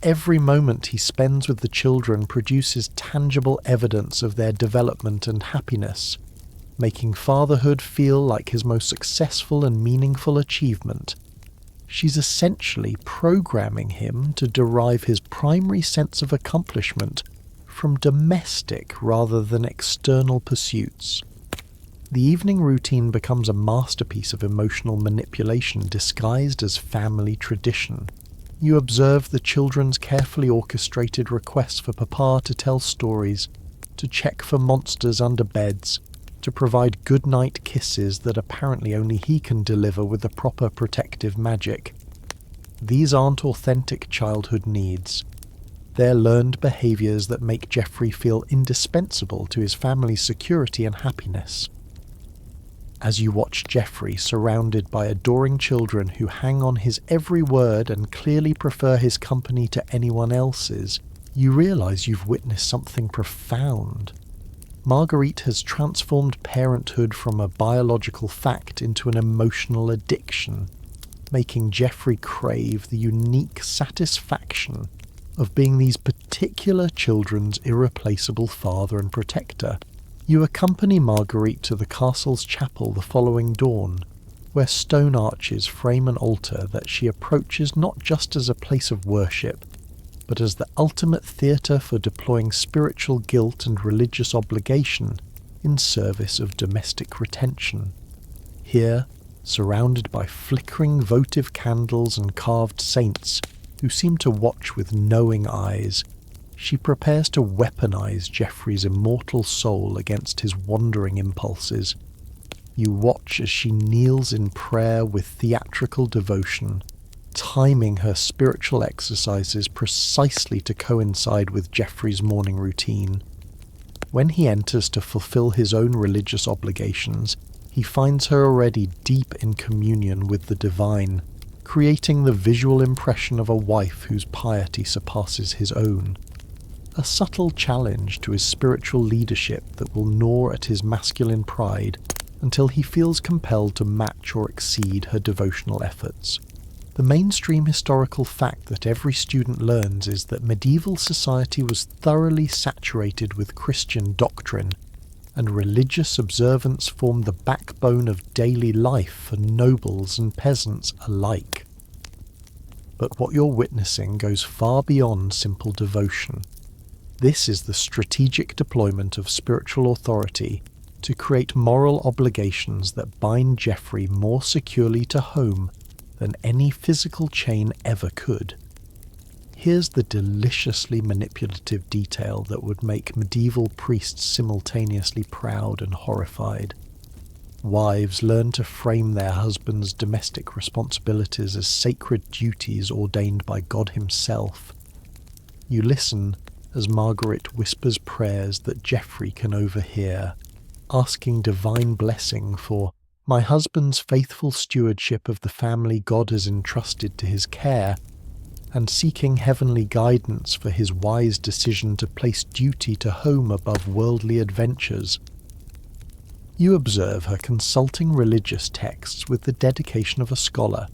Every moment he spends with the children produces tangible evidence of their development and happiness, making fatherhood feel like his most successful and meaningful achievement. She's essentially programming him to derive his primary sense of accomplishment from domestic rather than external pursuits. The evening routine becomes a masterpiece of emotional manipulation disguised as family tradition. You observe the children's carefully orchestrated requests for Papa to tell stories, to check for monsters under beds, to provide goodnight kisses that apparently only he can deliver with the proper protective magic. These aren't authentic childhood needs. They're learned behaviours that make Geoffrey feel indispensable to his family's security and happiness. As you watch Geoffrey surrounded by adoring children who hang on his every word and clearly prefer his company to anyone else's, you realise you've witnessed something profound. Marguerite has transformed parenthood from a biological fact into an emotional addiction, making Geoffrey crave the unique satisfaction of being these particular children's irreplaceable father and protector. You accompany Marguerite to the castle's chapel the following dawn, where stone arches frame an altar that she approaches not just as a place of worship, but as the ultimate theatre for deploying spiritual guilt and religious obligation in service of domestic retention. Here, surrounded by flickering votive candles and carved saints who seem to watch with knowing eyes, she prepares to weaponize Geoffrey's immortal soul against his wandering impulses. You watch as she kneels in prayer with theatrical devotion, timing her spiritual exercises precisely to coincide with Geoffrey's morning routine. When he enters to fulfill his own religious obligations, he finds her already deep in communion with the divine, creating the visual impression of a wife whose piety surpasses his own. A subtle challenge to his spiritual leadership that will gnaw at his masculine pride until he feels compelled to match or exceed her devotional efforts. The mainstream historical fact that every student learns is that medieval society was thoroughly saturated with Christian doctrine, and religious observance formed the backbone of daily life for nobles and peasants alike. But what you're witnessing goes far beyond simple devotion. This is the strategic deployment of spiritual authority to create moral obligations that bind Geoffrey more securely to home than any physical chain ever could. Here's the deliciously manipulative detail that would make medieval priests simultaneously proud and horrified. Wives learn to frame their husbands' domestic responsibilities as sacred duties ordained by God himself. You listen as Margaret whispers prayers that Geoffrey can overhear, asking divine blessing for my husband's faithful stewardship of the family God has entrusted to his care, and seeking heavenly guidance for his wise decision to place duty to home above worldly adventures. You observe her consulting religious texts with the dedication of a scholar,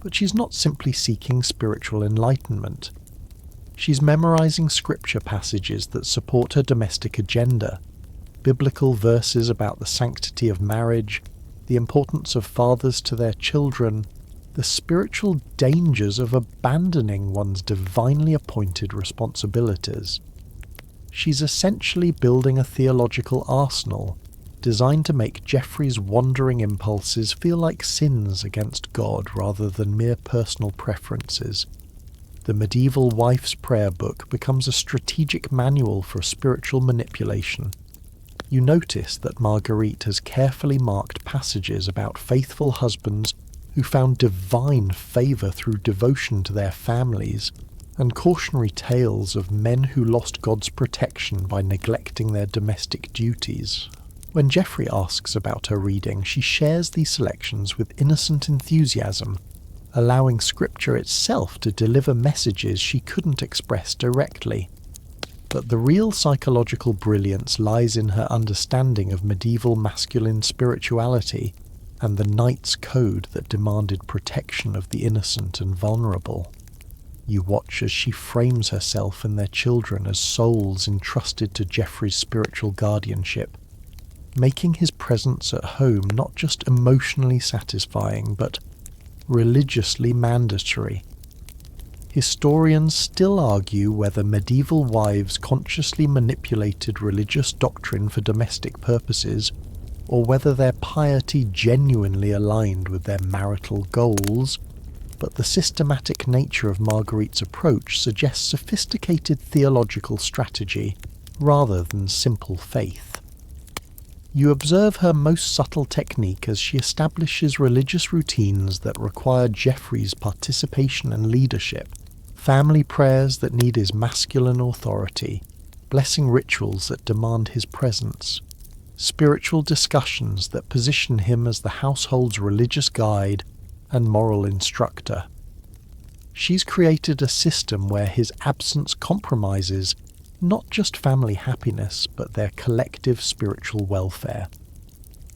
but she's not simply seeking spiritual enlightenment. She's memorizing scripture passages that support her domestic agenda, biblical verses about the sanctity of marriage, the importance of fathers to their children, the spiritual dangers of abandoning one's divinely appointed responsibilities. She's essentially building a theological arsenal designed to make Geoffrey's wandering impulses feel like sins against God rather than mere personal preferences. The medieval wife's prayer book becomes a strategic manual for spiritual manipulation. You notice that Marguerite has carefully marked passages about faithful husbands who found divine favour through devotion to their families, and cautionary tales of men who lost God's protection by neglecting their domestic duties. When Geoffrey asks about her reading, she shares these selections with innocent enthusiasm, allowing scripture itself to deliver messages she couldn't express directly. But the real psychological brilliance lies in her understanding of medieval masculine spirituality and the knight's code that demanded protection of the innocent and vulnerable. You watch as she frames herself and their children as souls entrusted to Geoffrey's spiritual guardianship, making his presence at home not just emotionally satisfying, but religiously mandatory. Historians still argue whether medieval wives consciously manipulated religious doctrine for domestic purposes, or whether their piety genuinely aligned with their marital goals, but the systematic nature of Marguerite's approach suggests sophisticated theological strategy rather than simple faith. You observe her most subtle technique as she establishes religious routines that require Geoffrey's participation and leadership, family prayers that need his masculine authority, blessing rituals that demand his presence, spiritual discussions that position him as the household's religious guide and moral instructor. She's created a system where his absence compromises not just family happiness, but their collective spiritual welfare.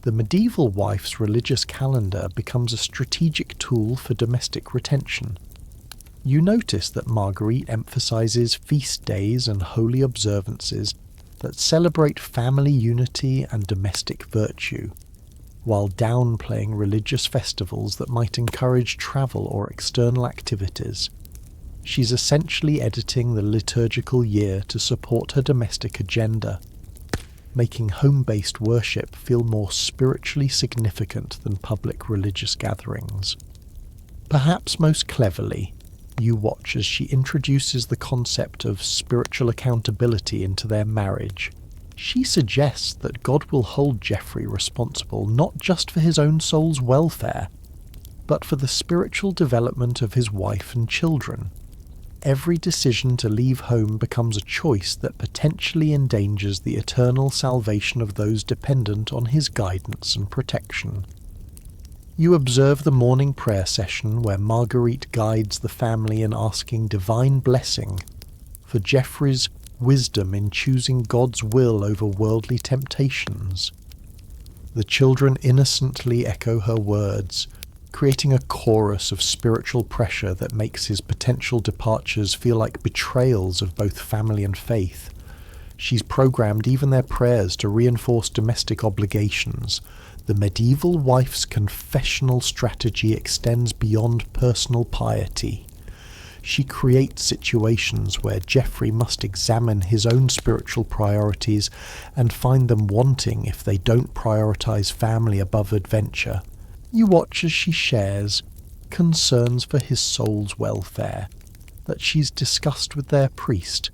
The medieval wife's religious calendar becomes a strategic tool for domestic retention. You notice that Marguerite emphasizes feast days and holy observances that celebrate family unity and domestic virtue, while downplaying religious festivals that might encourage travel or external activities. She's essentially editing the liturgical year to support her domestic agenda, making home-based worship feel more spiritually significant than public religious gatherings. Perhaps most cleverly, you watch as she introduces the concept of spiritual accountability into their marriage. She suggests that God will hold Geoffrey responsible not just for his own soul's welfare, but for the spiritual development of his wife and children. Every decision to leave home becomes a choice that potentially endangers the eternal salvation of those dependent on his guidance and protection. You observe the morning prayer session where Marguerite guides the family in asking divine blessing for Geoffrey's wisdom in choosing God's will over worldly temptations. The children innocently echo her words, creating a chorus of spiritual pressure that makes his potential departures feel like betrayals of both family and faith. She's programmed even their prayers to reinforce domestic obligations. The medieval wife's confessional strategy extends beyond personal piety. She creates situations where Geoffrey must examine his own spiritual priorities and find them wanting if they don't prioritize family above adventure. You watch as she shares concerns for his soul's welfare that she's discussed with their priest,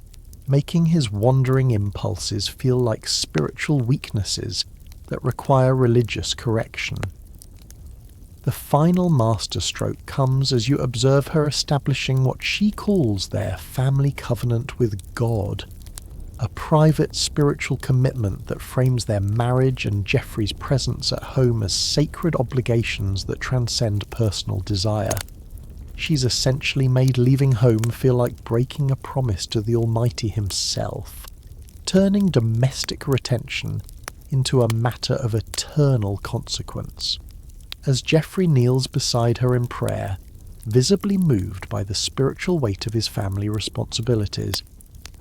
making his wandering impulses feel like spiritual weaknesses that require religious correction. The final masterstroke comes as you observe her establishing what she calls their family covenant with God, a private spiritual commitment that frames their marriage and Geoffrey's presence at home as sacred obligations that transcend personal desire. She's essentially made leaving home feel like breaking a promise to the Almighty himself, turning domestic retention into a matter of eternal consequence. As Geoffrey kneels beside her in prayer, visibly moved by the spiritual weight of his family responsibilities,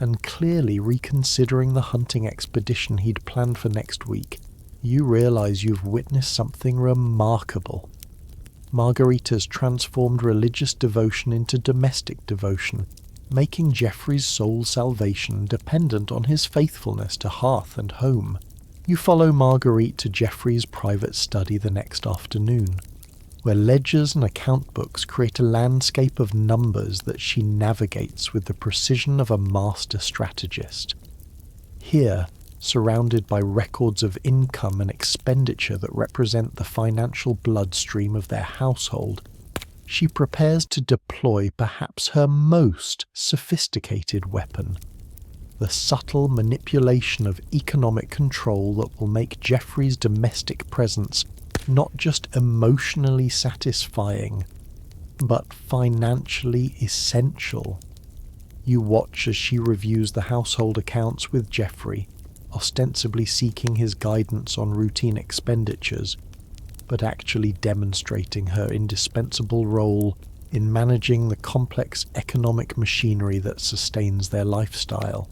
and clearly reconsidering the hunting expedition he'd planned for next week, you realize you've witnessed something remarkable. Margarita's transformed religious devotion into domestic devotion, making Geoffrey's soul salvation dependent on his faithfulness to hearth and home. You follow Marguerite to Geoffrey's private study the next afternoon, where ledgers and account books create a landscape of numbers that she navigates with the precision of a master strategist. Here, surrounded by records of income and expenditure that represent the financial bloodstream of their household, she prepares to deploy perhaps her most sophisticated weapon, the subtle manipulation of economic control that will make Geoffrey's domestic presence not just emotionally satisfying, but financially essential. You watch as she reviews the household accounts with Geoffrey, ostensibly seeking his guidance on routine expenditures, but actually demonstrating her indispensable role in managing the complex economic machinery that sustains their lifestyle.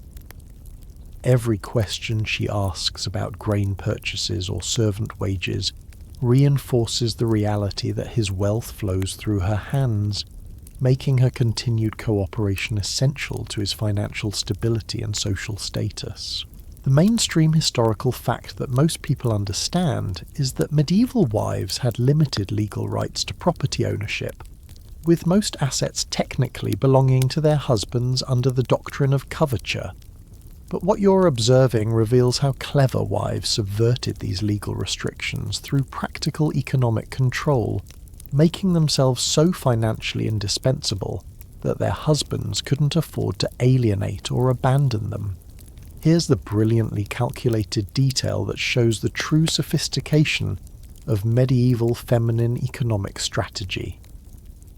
Every question she asks about grain purchases or servant wages reinforces the reality that his wealth flows through her hands, making her continued cooperation essential to his financial stability and social status. The mainstream historical fact that most people understand is that medieval wives had limited legal rights to property ownership, with most assets technically belonging to their husbands under the doctrine of coverture. But what you're observing reveals how clever wives subverted these legal restrictions through practical economic control, making themselves so financially indispensable that their husbands couldn't afford to alienate or abandon them. Here's the brilliantly calculated detail that shows the true sophistication of medieval feminine economic strategy.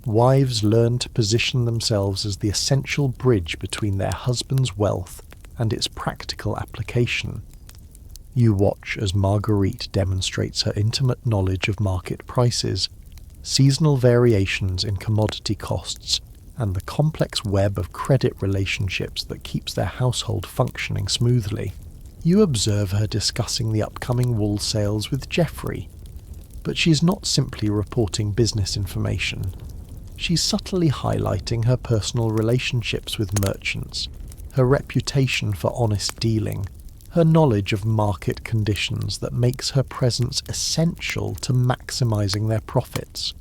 Wives learned to position themselves as the essential bridge between their husband's wealth and its practical application. You watch as Marguerite demonstrates her intimate knowledge of market prices, seasonal variations in commodity costs, and the complex web of credit relationships that keeps their household functioning smoothly. You observe her discussing the upcoming wool sales with Geoffrey, but she's not simply reporting business information. She's subtly highlighting her personal relationships with merchants, her reputation for honest dealing, her knowledge of market conditions that makes her presence essential to maximizing their profits.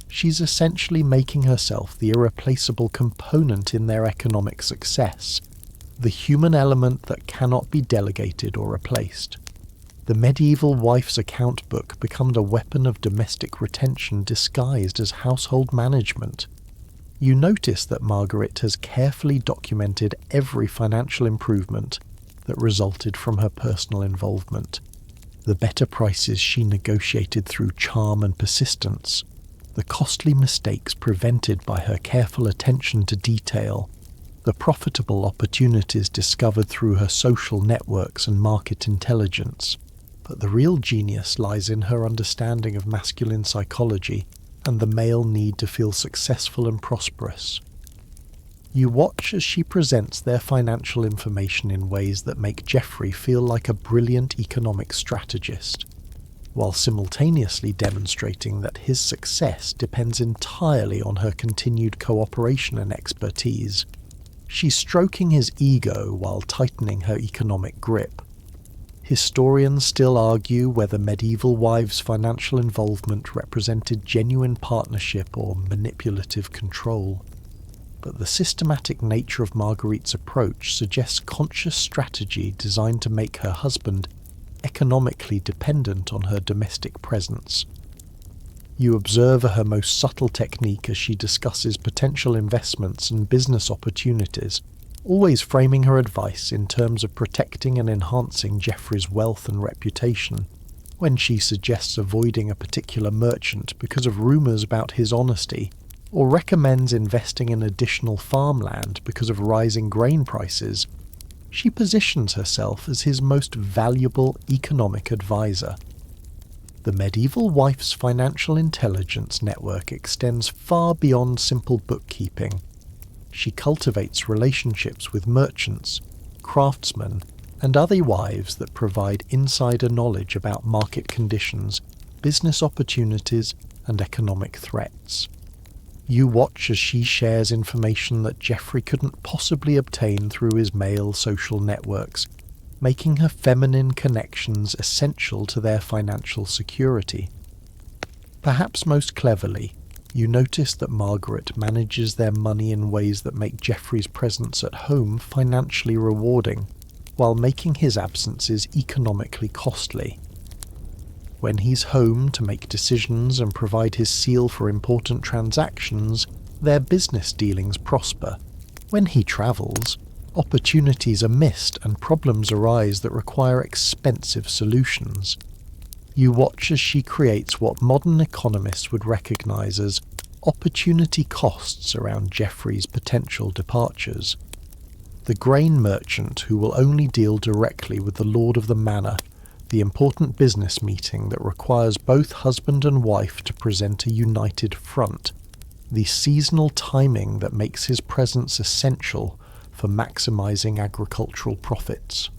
She's essentially making herself the irreplaceable component in their economic success, the human element that cannot be delegated or replaced. The medieval wife's account book becomes a weapon of domestic retention disguised as household management. You notice that Margaret has carefully documented every financial improvement that resulted from her personal involvement, the better prices she negotiated through charm and persistence, the costly mistakes prevented by her careful attention to detail, the profitable opportunities discovered through her social networks and market intelligence. But the real genius lies in her understanding of masculine psychology and the male need to feel successful and prosperous. You watch as she presents their financial information in ways that make Geoffrey feel like a brilliant economic strategist. while simultaneously demonstrating that his success depends entirely on her continued cooperation and expertise. She's stroking his ego while tightening her economic grip. Historians still argue whether medieval wives' financial involvement represented genuine partnership or manipulative control. But the systematic nature of Marguerite's approach suggests conscious strategy designed to make her husband economically dependent on her domestic presence. You observe her most subtle technique as she discusses potential investments and business opportunities, always framing her advice in terms of protecting and enhancing Geoffrey's wealth and reputation. When she suggests avoiding a particular merchant because of rumours about his honesty, or recommends investing in additional farmland because of rising grain prices, she positions herself as his most valuable economic advisor. The medieval wife's financial intelligence network extends far beyond simple bookkeeping. She cultivates relationships with merchants, craftsmen, and other wives that provide insider knowledge about market conditions, business opportunities, and economic threats. You watch as she shares information that Geoffrey couldn't possibly obtain through his male social networks, making her feminine connections essential to their financial security. Perhaps most cleverly, you notice that Margaret manages their money in ways that make Geoffrey's presence at home financially rewarding, while making his absences economically costly. When he's home to make decisions and provide his seal for important transactions, their business dealings prosper. When he travels, opportunities are missed and problems arise that require expensive solutions. You watch as she creates what modern economists would recognise as opportunity costs around Geoffrey's potential departures. The grain merchant who will only deal directly with the lord of the manor, the important business meeting that requires both husband and wife to present a united front, the seasonal timing that makes his presence essential for maximising agricultural profits.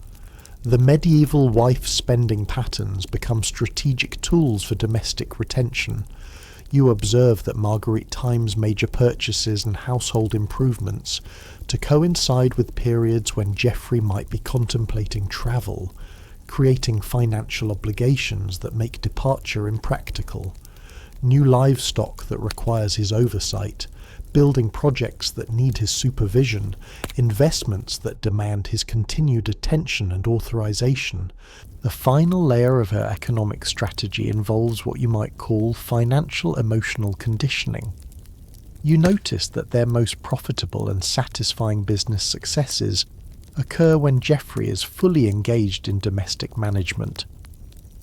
The medieval wife spending patterns become strategic tools for domestic retention. You observe that Marguerite times major purchases and household improvements to coincide with periods when Geoffrey might be contemplating travel, creating financial obligations that make departure impractical, new livestock that requires his oversight, building projects that need his supervision, investments that demand his continued attention and authorization. The final layer of her economic strategy involves what you might call financial emotional conditioning. You notice that their most profitable and satisfying business successes occur when Geoffrey is fully engaged in domestic management,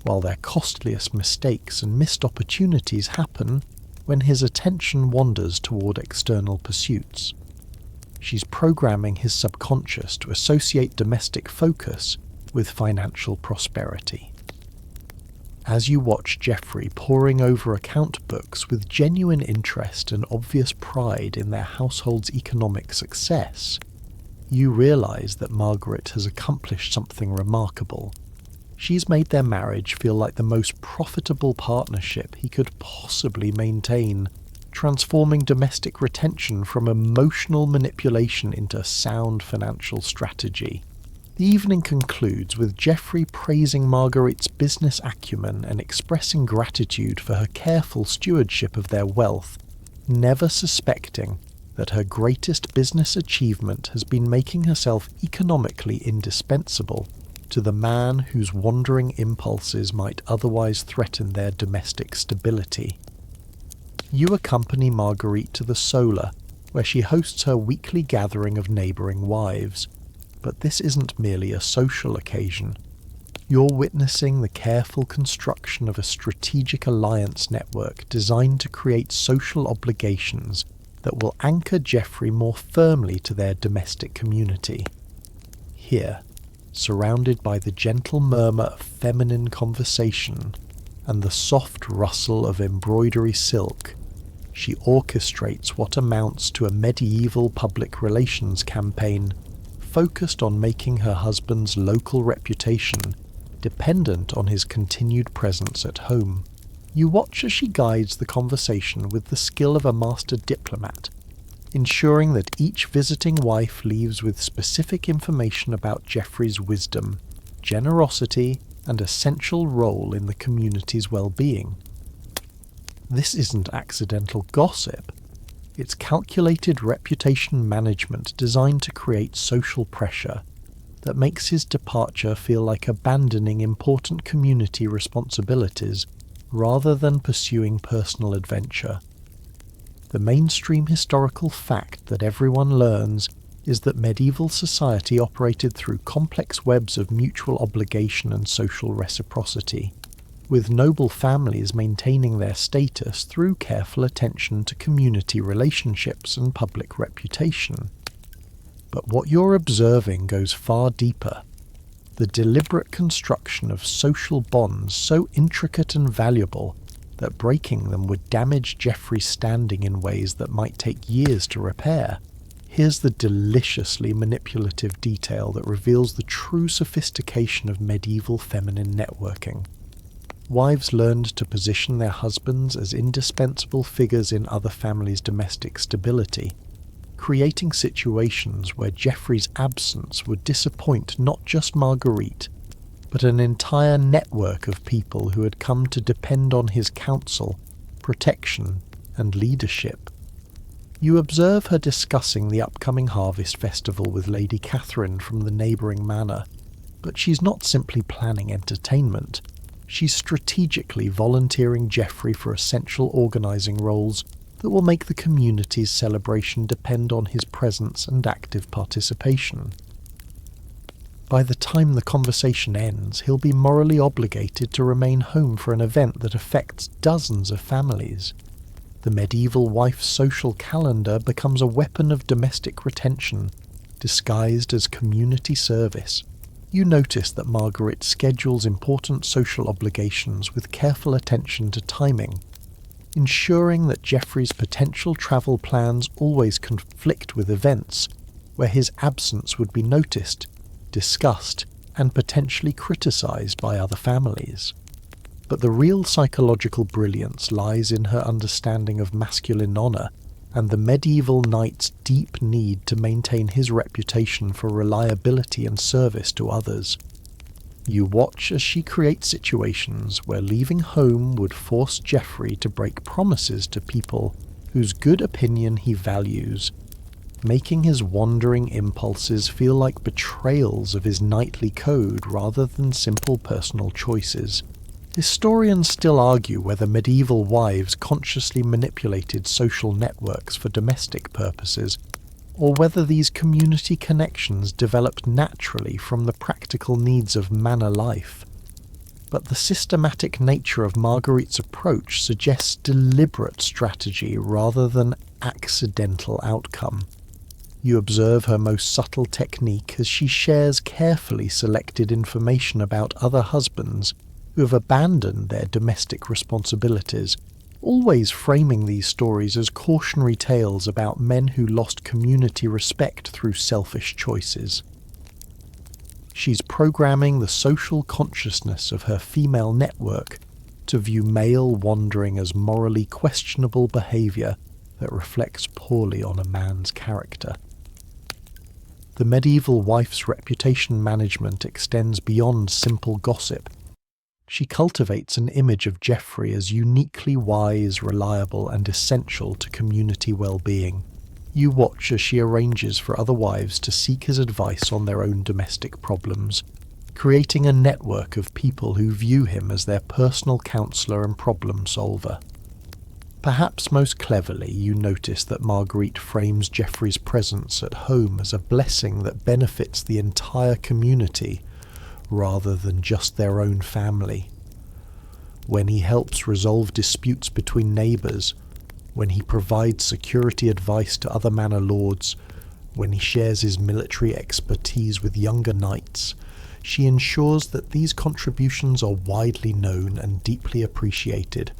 while their costliest mistakes and missed opportunities happen when his attention wanders toward external pursuits. She's programming his subconscious to associate domestic focus with financial prosperity. As you watch Geoffrey poring over account books with genuine interest and obvious pride in their household's economic success, you realise that Margaret has accomplished something remarkable. She's made their marriage feel like the most profitable partnership he could possibly maintain, transforming domestic retention from emotional manipulation into sound financial strategy. The evening concludes with Geoffrey praising Marguerite's business acumen and expressing gratitude for her careful stewardship of their wealth, never suspecting that her greatest business achievement has been making herself economically indispensable to the man whose wandering impulses might otherwise threaten their domestic stability. You accompany Marguerite to the Solar, where she hosts her weekly gathering of neighbouring wives. But this isn't merely a social occasion. You're witnessing the careful construction of a strategic alliance network designed to create social obligations that will anchor Geoffrey more firmly to their domestic community. Here, surrounded by the gentle murmur of feminine conversation and the soft rustle of embroidery silk, she orchestrates what amounts to a medieval public relations campaign focused on making her husband's local reputation dependent on his continued presence at home. You watch as she guides the conversation with the skill of a master diplomat, ensuring that each visiting wife leaves with specific information about Jeffrey's wisdom, generosity, and essential role in the community's well-being. This isn't accidental gossip. It's calculated reputation management designed to create social pressure that makes his departure feel like abandoning important community responsibilities rather than pursuing personal adventure. The mainstream historical fact that everyone learns is that medieval society operated through complex webs of mutual obligation and social reciprocity, with noble families maintaining their status through careful attention to community relationships and public reputation. But what you're observing goes far deeper. The deliberate construction of social bonds so intricate and valuable that breaking them would damage Jeffrey's standing in ways that might take years to repair. Here's the deliciously manipulative detail that reveals the true sophistication of medieval feminine networking. Wives learned to position their husbands as indispensable figures in other families' domestic stability, creating situations where Jeffrey's absence would disappoint not just Marguerite, but an entire network of people who had come to depend on his counsel, protection, and leadership. You observe her discussing the upcoming harvest festival with Lady Catherine from the neighbouring manor, but she's not simply planning entertainment. She's strategically volunteering Jeffrey for essential organising roles that will make the community's celebration depend on his presence and active participation. By the time the conversation ends, he'll be morally obligated to remain home for an event that affects dozens of families. The medieval wife's social calendar becomes a weapon of domestic retention, disguised as community service. You notice that Margaret schedules important social obligations with careful attention to timing, ensuring that Jeffrey's potential travel plans always conflict with events where his absence would be noticed, discussed, and potentially criticised by other families. But the real psychological brilliance lies in her understanding of masculine honour and the medieval knight's deep need to maintain his reputation for reliability and service to others. You watch as she creates situations where leaving home would force Jeffrey to break promises to people whose good opinion he values, making his wandering impulses feel like betrayals of his knightly code rather than simple personal choices. Historians still argue whether medieval wives consciously manipulated social networks for domestic purposes, or whether these community connections developed naturally from the practical needs of manor life. But the systematic nature of Marguerite's approach suggests deliberate strategy rather than accidental outcome. You observe her most subtle technique as she shares carefully selected information about other husbands who have abandoned their domestic responsibilities, always framing these stories as cautionary tales about men who lost community respect through selfish choices. She's programming the social consciousness of her female network to view male wandering as morally questionable behaviour that reflects poorly on a man's character. The medieval wife's reputation management extends beyond simple gossip. She cultivates an image of Jeffrey as uniquely wise, reliable, and essential to community well-being. You watch as she arranges for other wives to seek his advice on their own domestic problems, creating a network of people who view him as their personal counsellor and problem solver. Perhaps most cleverly, you notice that Marguerite frames Jeffrey's presence at home as a blessing that benefits the entire community, rather than just their own family. When he helps resolve disputes between neighbours, when he provides security advice to other manor lords, when he shares his military expertise with younger knights, she ensures that these contributions are widely known and deeply appreciated.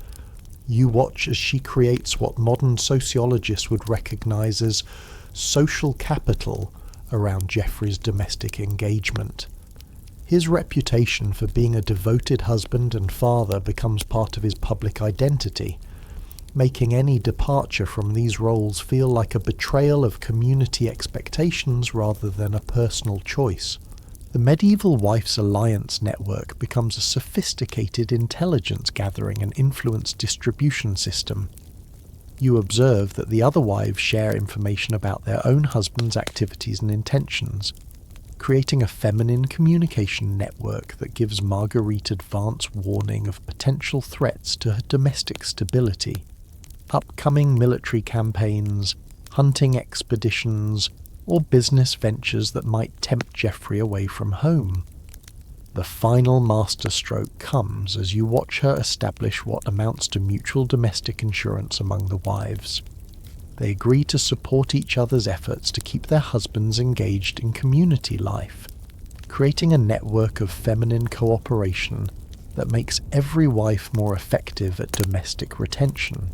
You watch as she creates what modern sociologists would recognise as social capital around Jeffrey's domestic engagement. His reputation for being a devoted husband and father becomes part of his public identity, making any departure from these roles feel like a betrayal of community expectations rather than a personal choice. The medieval Wives Alliance network becomes a sophisticated intelligence gathering and influence distribution system. You observe that the other wives share information about their own husband's activities and intentions, creating a feminine communication network that gives Marguerite advance warning of potential threats to her domestic stability. Upcoming military campaigns, hunting expeditions, or business ventures that might tempt Geoffrey away from home. The final masterstroke comes as you watch her establish what amounts to mutual domestic insurance among the wives. They agree to support each other's efforts to keep their husbands engaged in community life, creating a network of feminine cooperation that makes every wife more effective at domestic retention.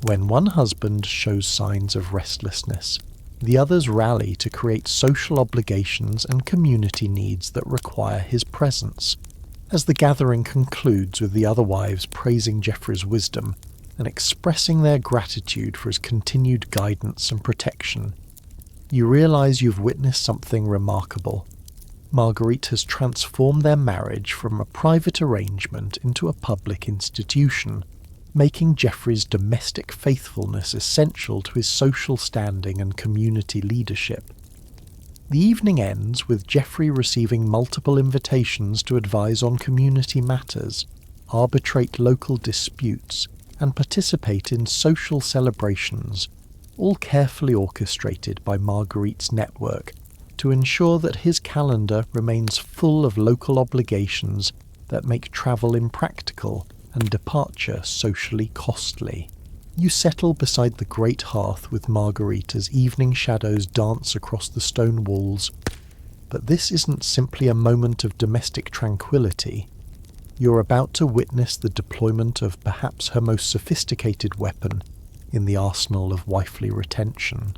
When one husband shows signs of restlessness, the others rally to create social obligations and community needs that require his presence. As the gathering concludes with the other wives praising Geoffrey's wisdom and expressing their gratitude for his continued guidance and protection, you realize you've witnessed something remarkable. Marguerite has transformed their marriage from a private arrangement into a public institution, making Geoffrey's domestic faithfulness essential to his social standing and community leadership. The evening ends with Geoffrey receiving multiple invitations to advise on community matters, arbitrate local disputes, and participate in social celebrations, all carefully orchestrated by Marguerite's network to ensure that his calendar remains full of local obligations that make travel impractical and departure socially costly. You settle beside the great hearth with Marguerite as evening shadows dance across the stone walls. But this isn't simply a moment of domestic tranquility. You're about to witness the deployment of perhaps her most sophisticated weapon in the arsenal of wifely retention.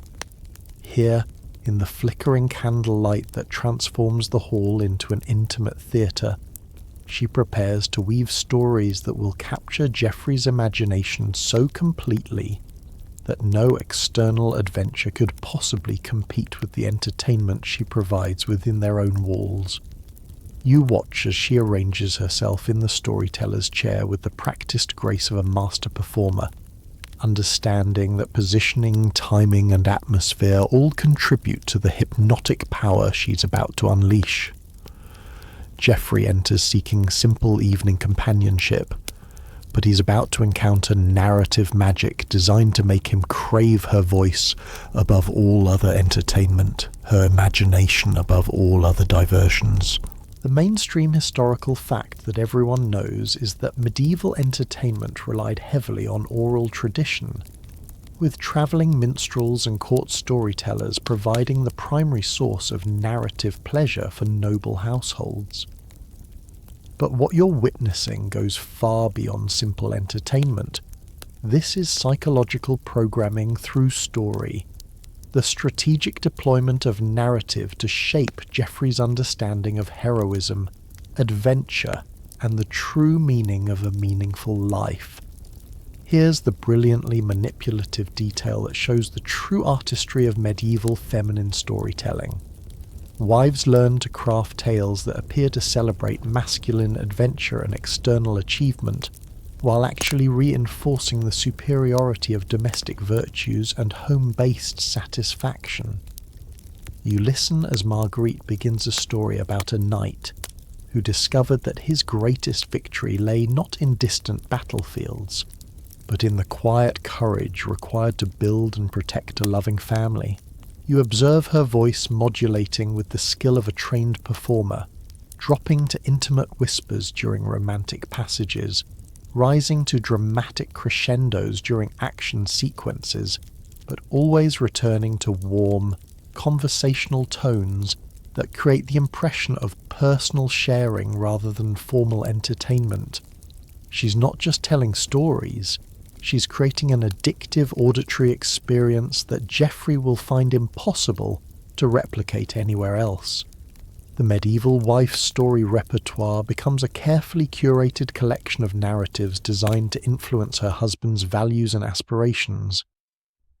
Here, in the flickering candlelight that transforms the hall into an intimate theatre, she prepares to weave stories that will capture Geoffrey's imagination so completely that no external adventure could possibly compete with the entertainment she provides within their own walls. You watch as she arranges herself in the storyteller's chair with the practiced grace of a master performer, understanding that positioning, timing, and atmosphere all contribute to the hypnotic power she's about to unleash. Geoffrey enters seeking simple evening companionship, but he's about to encounter narrative magic designed to make him crave her voice above all other entertainment, her imagination above all other diversions. The mainstream historical fact that everyone knows is that medieval entertainment relied heavily on oral tradition, with travelling minstrels and court storytellers providing the primary source of narrative pleasure for noble households. But what you're witnessing goes far beyond simple entertainment. This is psychological programming through story, the strategic deployment of narrative to shape Geoffrey's understanding of heroism, adventure, and the true meaning of a meaningful life. Here's the brilliantly manipulative detail that shows the true artistry of medieval feminine storytelling. Wives learn to craft tales that appear to celebrate masculine adventure and external achievement, while actually reinforcing the superiority of domestic virtues and home-based satisfaction. You listen as Marguerite begins a story about a knight who discovered that his greatest victory lay not in distant battlefields, but in the quiet courage required to build and protect a loving family. You observe her voice modulating with the skill of a trained performer, dropping to intimate whispers during romantic passages, rising to dramatic crescendos during action sequences, but always returning to warm, conversational tones that create the impression of personal sharing rather than formal entertainment. She's not just telling stories, she's creating an addictive auditory experience that Geoffrey will find impossible to replicate anywhere else. The medieval wife's story repertoire becomes a carefully curated collection of narratives designed to influence her husband's values and aspirations.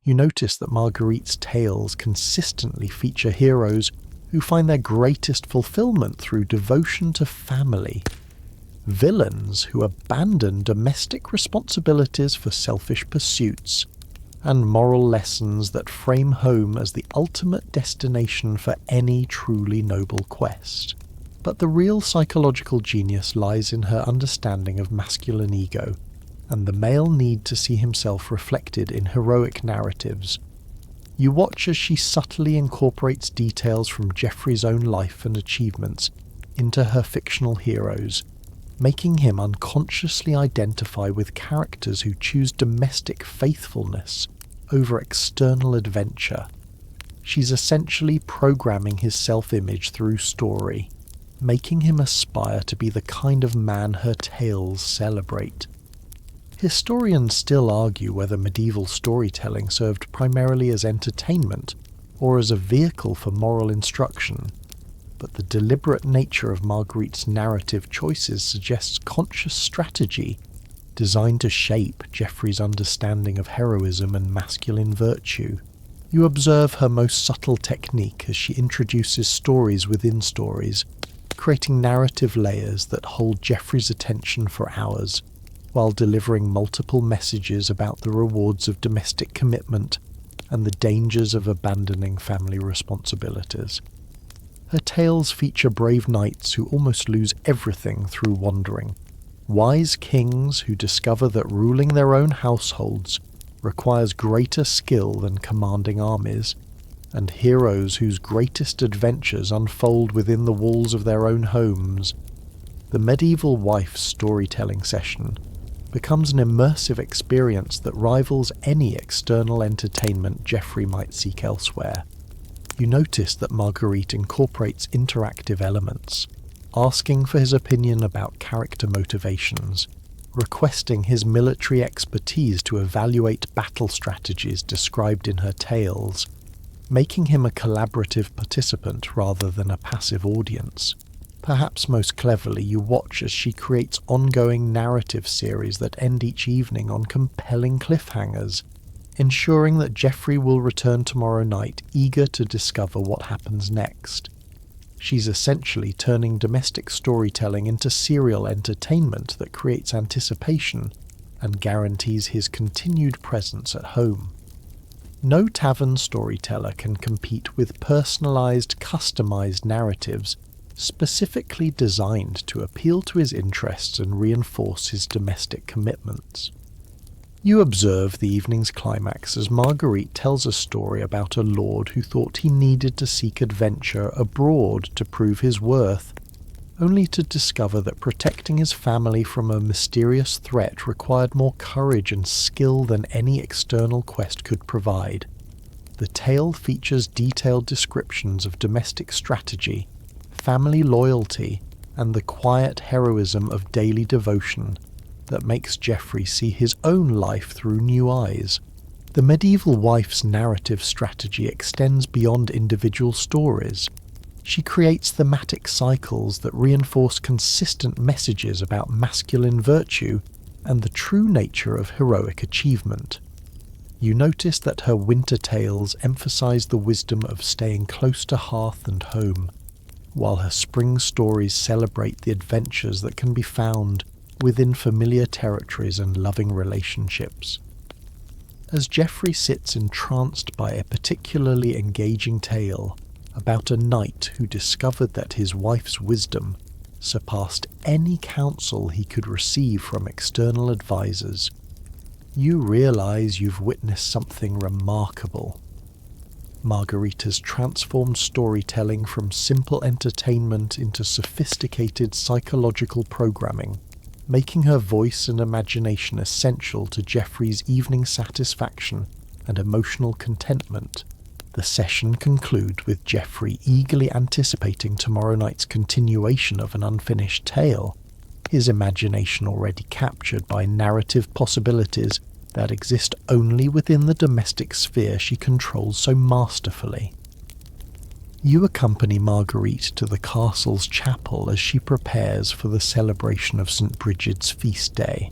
You notice that Marguerite's tales consistently feature heroes who find their greatest fulfillment through devotion to family, villains who abandon domestic responsibilities for selfish pursuits, and moral lessons that frame home as the ultimate destination for any truly noble quest. But the real psychological genius lies in her understanding of masculine ego, and the male need to see himself reflected in heroic narratives. You watch as she subtly incorporates details from Geoffrey's own life and achievements into her fictional heroes, making him unconsciously identify with characters who choose domestic faithfulness over external adventure. She's essentially programming his self-image through story, making him aspire to be the kind of man her tales celebrate. Historians still argue whether medieval storytelling served primarily as entertainment or as a vehicle for moral instruction, but the deliberate nature of Marguerite's narrative choices suggests conscious strategy designed to shape Geoffrey's understanding of heroism and masculine virtue. You observe her most subtle technique as she introduces stories within stories, creating narrative layers that hold Geoffrey's attention for hours, while delivering multiple messages about the rewards of domestic commitment and the dangers of abandoning family responsibilities. Her tales feature brave knights who almost lose everything through wandering, wise kings who discover that ruling their own households requires greater skill than commanding armies, and heroes whose greatest adventures unfold within the walls of their own homes. The medieval wife storytelling session becomes an immersive experience that rivals any external entertainment Geoffrey might seek elsewhere. You notice that Marguerite incorporates interactive elements, asking for his opinion about character motivations, requesting his military expertise to evaluate battle strategies described in her tales, making him a collaborative participant rather than a passive audience. Perhaps most cleverly, you watch as she creates ongoing narrative series that end each evening on compelling cliffhangers, ensuring that Geoffrey will return tomorrow night eager to discover what happens next. She's essentially turning domestic storytelling into serial entertainment that creates anticipation and guarantees his continued presence at home. No tavern storyteller can compete with personalized, customized narratives specifically designed to appeal to his interests and reinforce his domestic commitments. You observe the evening's climax as Marguerite tells a story about a lord who thought he needed to seek adventure abroad to prove his worth, only to discover that protecting his family from a mysterious threat required more courage and skill than any external quest could provide. The tale features detailed descriptions of domestic strategy, family loyalty, and the quiet heroism of daily devotion that makes Geoffrey see his own life through new eyes. The medieval wife's narrative strategy extends beyond individual stories. She creates thematic cycles that reinforce consistent messages about masculine virtue and the true nature of heroic achievement. You notice that her winter tales emphasize the wisdom of staying close to hearth and home, while her spring stories celebrate the adventures that can be found within familiar territories and loving relationships. As Geoffrey sits entranced by a particularly engaging tale about a knight who discovered that his wife's wisdom surpassed any counsel he could receive from external advisors, you realize you've witnessed something remarkable. Marguerite has transformed storytelling from simple entertainment into sophisticated psychological programming, making her voice and imagination essential to Geoffrey's evening satisfaction and emotional contentment. The session concludes with Geoffrey eagerly anticipating tomorrow night's continuation of an unfinished tale, his imagination already captured by narrative possibilities that exist only within the domestic sphere she controls so masterfully. You accompany Marguerite to the castle's chapel as she prepares for the celebration of St. Brigid's feast day.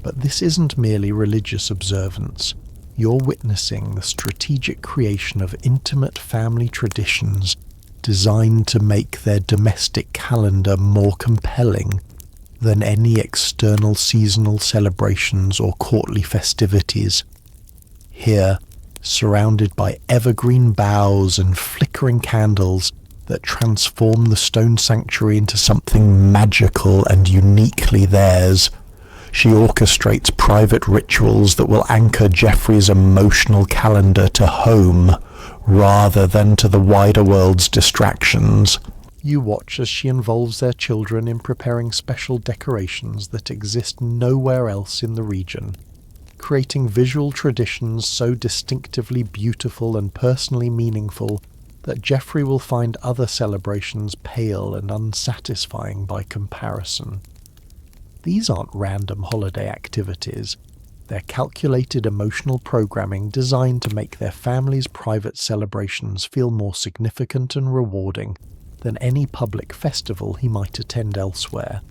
But this isn't merely religious observance. You're witnessing the strategic creation of intimate family traditions designed to make their domestic calendar more compelling than any external seasonal celebrations or courtly festivities. Here, surrounded by evergreen boughs and flickering candles that transform the stone sanctuary into something magical and uniquely theirs, she orchestrates private rituals that will anchor Geoffrey's emotional calendar to home rather than to the wider world's distractions. You watch as she involves their children in preparing special decorations that exist nowhere else in the region, creating visual traditions so distinctively beautiful and personally meaningful that Geoffrey will find other celebrations pale and unsatisfying by comparison. These aren't random holiday activities. They're calculated emotional programming designed to make their family's private celebrations feel more significant and rewarding than any public festival he might attend elsewhere.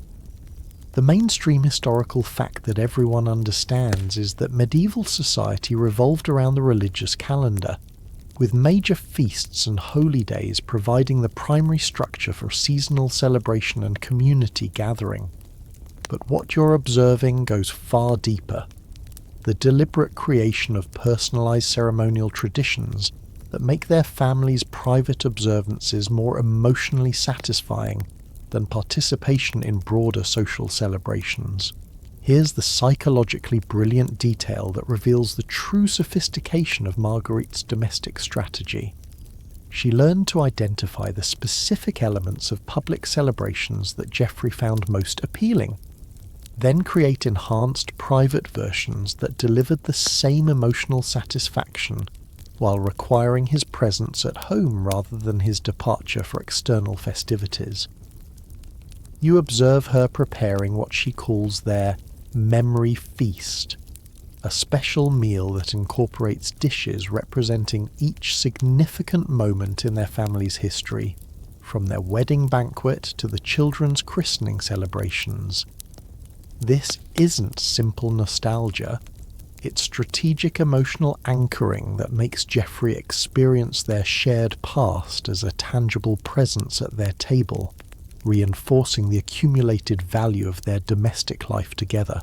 The mainstream historical fact that everyone understands is that medieval society revolved around the religious calendar, with major feasts and holy days providing the primary structure for seasonal celebration and community gathering. But what you're observing goes far deeper. The deliberate creation of personalized ceremonial traditions that make their family's private observances more emotionally satisfying than participation in broader social celebrations. Here's the psychologically brilliant detail that reveals the true sophistication of Marguerite's domestic strategy. She learned to identify the specific elements of public celebrations that Geoffrey found most appealing, then create enhanced private versions that delivered the same emotional satisfaction while requiring his presence at home rather than his departure for external festivities. You observe her preparing what she calls their memory feast, a special meal that incorporates dishes representing each significant moment in their family's history, from their wedding banquet to the children's christening celebrations. This isn't simple nostalgia. It's strategic emotional anchoring that makes Geoffrey experience their shared past as a tangible presence at their table, reinforcing the accumulated value of their domestic life together.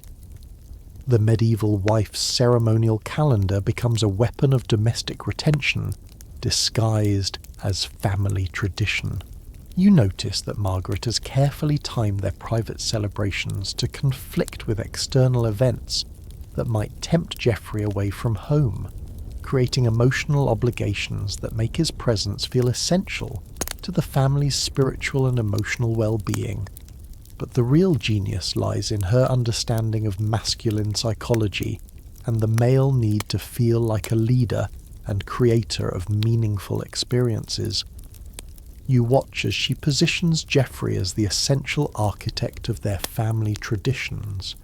The medieval wife's ceremonial calendar becomes a weapon of domestic retention, disguised as family tradition. You notice that Margaret has carefully timed their private celebrations to conflict with external events that might tempt Geoffrey away from home, creating emotional obligations that make his presence feel essential to the family's spiritual and emotional well-being. But the real genius lies in her understanding of masculine psychology and the male need to feel like a leader and creator of meaningful experiences. You watch as she positions Geoffrey as the essential architect of their family traditions,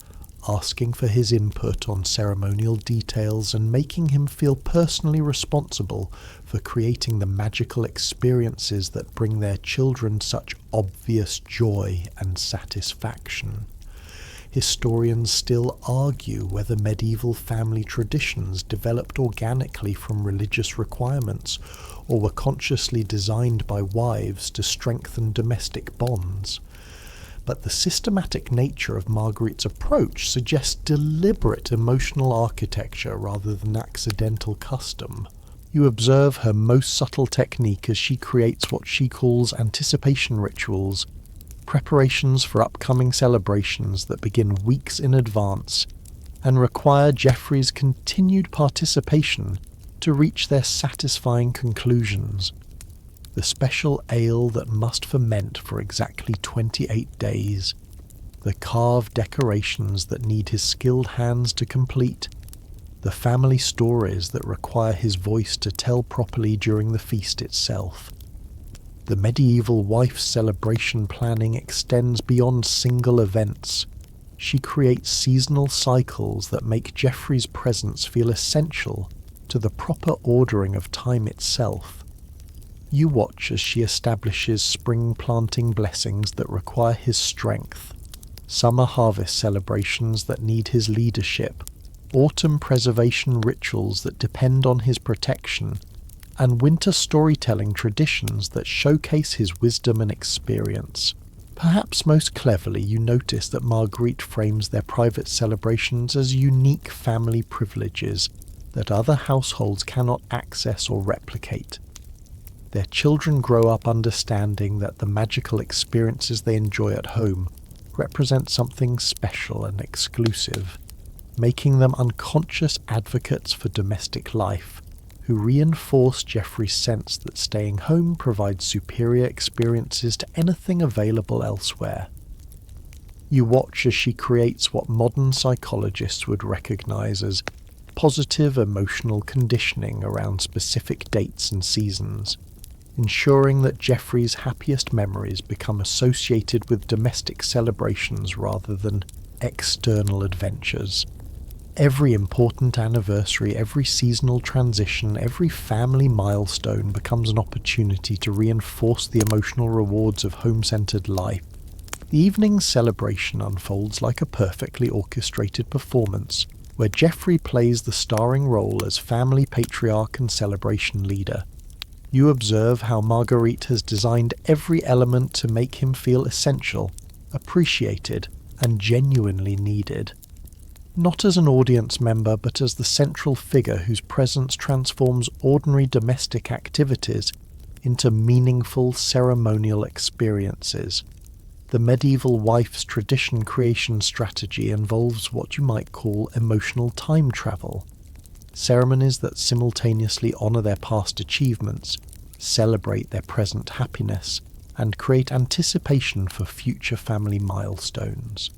asking for his input on ceremonial details and making him feel personally responsible for creating the magical experiences that bring their children such obvious joy and satisfaction. Historians still argue whether medieval family traditions developed organically from religious requirements or were consciously designed by wives to strengthen domestic bonds. But the systematic nature of Marguerite's approach suggests deliberate emotional architecture rather than accidental custom. You observe her most subtle technique as she creates what she calls anticipation rituals, preparations for upcoming celebrations that begin weeks in advance and require Geoffrey's continued participation to reach their satisfying conclusions. The special ale that must ferment for exactly 28 days, the carved decorations that need his skilled hands to complete, the family stories that require his voice to tell properly during the feast itself. The medieval wife's celebration planning extends beyond single events. She creates seasonal cycles that make Geoffrey's presence feel essential to the proper ordering of time itself. You watch as she establishes spring planting blessings that require his strength, summer harvest celebrations that need his leadership, autumn preservation rituals that depend on his protection, and winter storytelling traditions that showcase his wisdom and experience. Perhaps most cleverly, you notice that Marguerite frames their private celebrations as unique family privileges that other households cannot access or replicate. Their children grow up understanding that the magical experiences they enjoy at home represent something special and exclusive, making them unconscious advocates for domestic life, who reinforce Geoffrey's sense that staying home provides superior experiences to anything available elsewhere. You watch as she creates what modern psychologists would recognize as positive emotional conditioning around specific dates and seasons, ensuring that Geoffrey's happiest memories become associated with domestic celebrations rather than external adventures. Every important anniversary, every seasonal transition, every family milestone becomes an opportunity to reinforce the emotional rewards of home-centered life. The evening's celebration unfolds like a perfectly orchestrated performance, where Geoffrey plays the starring role as family patriarch and celebration leader. You observe how Marguerite has designed every element to make him feel essential, appreciated, and genuinely needed. Not as an audience member, but as the central figure whose presence transforms ordinary domestic activities into meaningful ceremonial experiences. The medieval wife's tradition creation strategy involves what you might call emotional time travel. Ceremonies that simultaneously honour their past achievements, celebrate their present happiness, and create anticipation for future family milestones.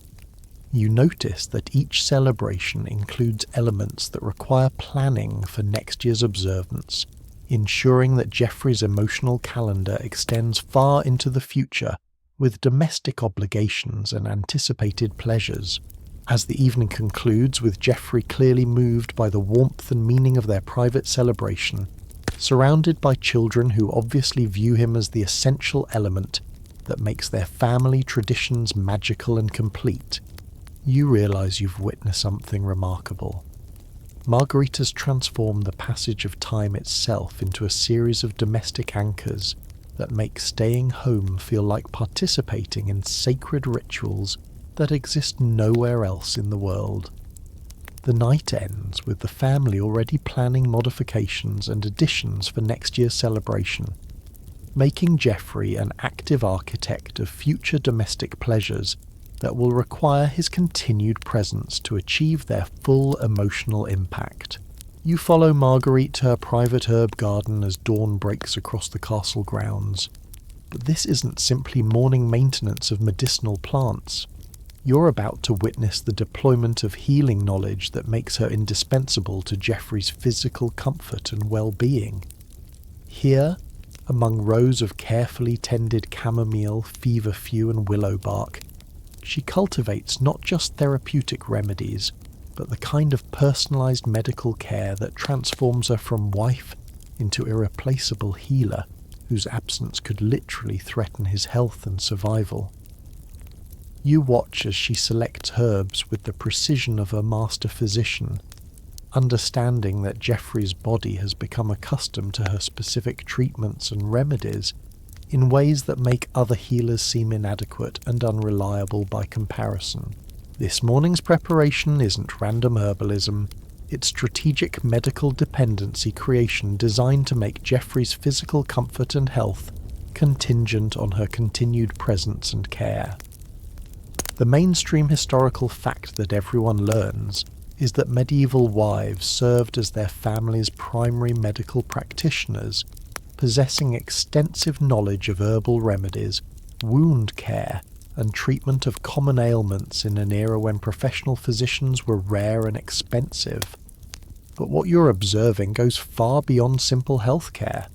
You notice that each celebration includes elements that require planning for next year's observance, ensuring that Geoffrey's emotional calendar extends far into the future with domestic obligations and anticipated pleasures. As the evening concludes with Geoffrey clearly moved by the warmth and meaning of their private celebration, surrounded by children who obviously view him as the essential element that makes their family traditions magical and complete, you realize you've witnessed something remarkable. Marguerite has transformed the passage of time itself into a series of domestic anchors that make staying home feel like participating in sacred rituals that exist nowhere else in the world. The night ends with the family already planning modifications and additions for next year's celebration, making Geoffrey an active architect of future domestic pleasures that will require his continued presence to achieve their full emotional impact. You follow Marguerite to her private herb garden as dawn breaks across the castle grounds. But this isn't simply morning maintenance of medicinal plants. You're about to witness the deployment of healing knowledge that makes her indispensable to Geoffrey's physical comfort and well-being. Here, among rows of carefully tended chamomile, feverfew and willow bark, she cultivates not just therapeutic remedies, but the kind of personalized medical care that transforms her from wife into irreplaceable healer, whose absence could literally threaten his health and survival. You watch as she selects herbs with the precision of her master physician, understanding that Geoffrey's body has become accustomed to her specific treatments and remedies in ways that make other healers seem inadequate and unreliable by comparison. This morning's preparation isn't random herbalism, it's strategic medical dependency creation designed to make Geoffrey's physical comfort and health contingent on her continued presence and care. The mainstream historical fact that everyone learns is that medieval wives served as their family's primary medical practitioners, possessing extensive knowledge of herbal remedies, wound care, and treatment of common ailments in an era when professional physicians were rare and expensive. But what you're observing goes far beyond simple healthcare.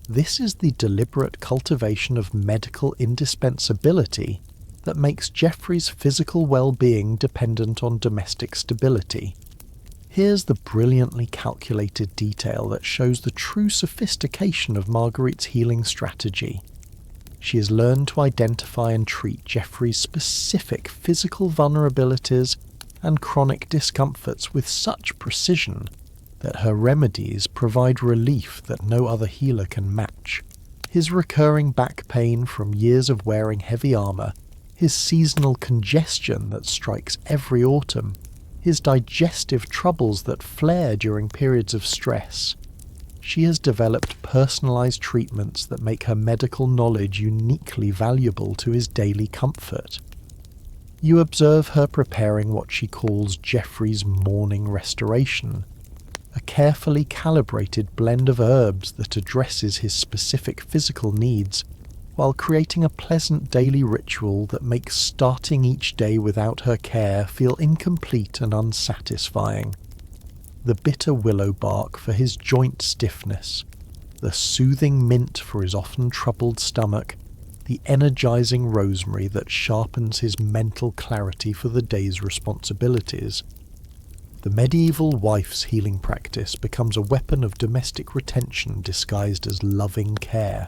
This is the deliberate cultivation of medical indispensability that makes Geoffrey's physical well-being dependent on domestic stability. Here's the brilliantly calculated detail that shows the true sophistication of Marguerite's healing strategy. She has learned to identify and treat Geoffrey's specific physical vulnerabilities and chronic discomforts with such precision that her remedies provide relief that no other healer can match. His recurring back pain from years of wearing heavy armour, his seasonal congestion that strikes every autumn, his digestive troubles that flare during periods of stress. She has developed personalised treatments that make her medical knowledge uniquely valuable to his daily comfort. You observe her preparing what she calls Geoffrey's morning restoration, a carefully calibrated blend of herbs that addresses his specific physical needs, while creating a pleasant daily ritual that makes starting each day without her care feel incomplete and unsatisfying. The bitter willow bark for his joint stiffness, the soothing mint for his often troubled stomach, the energizing rosemary that sharpens his mental clarity for the day's responsibilities. The medieval wife's healing practice becomes a weapon of domestic retention disguised as loving care.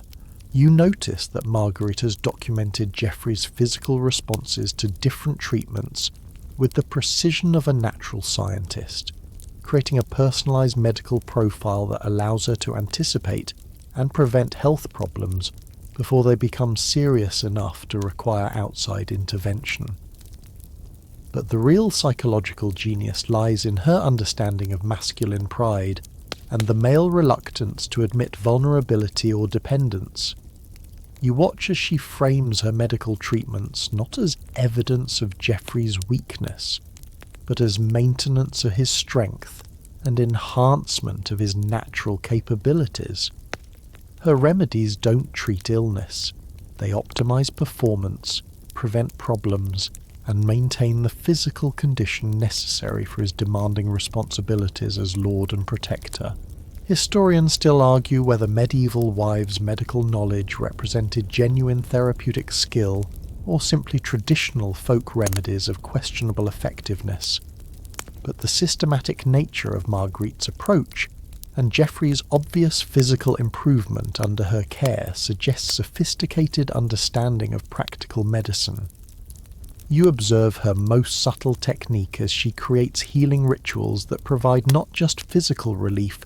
You notice that Marguerite has documented Geoffrey's physical responses to different treatments with the precision of a natural scientist, creating a personalised medical profile that allows her to anticipate and prevent health problems before they become serious enough to require outside intervention. But the real psychological genius lies in her understanding of masculine pride and the male reluctance to admit vulnerability or dependence. You watch as she frames her medical treatments not as evidence of Geoffrey's weakness, but as maintenance of his strength and enhancement of his natural capabilities. Her remedies don't treat illness, they optimize performance, prevent problems, and maintain the physical condition necessary for his demanding responsibilities as lord and protector. Historians still argue whether medieval wives' medical knowledge represented genuine therapeutic skill or simply traditional folk remedies of questionable effectiveness. But the systematic nature of Marguerite's approach and Geoffrey's obvious physical improvement under her care suggests sophisticated understanding of practical medicine. You observe her most subtle technique as she creates healing rituals that provide not just physical relief,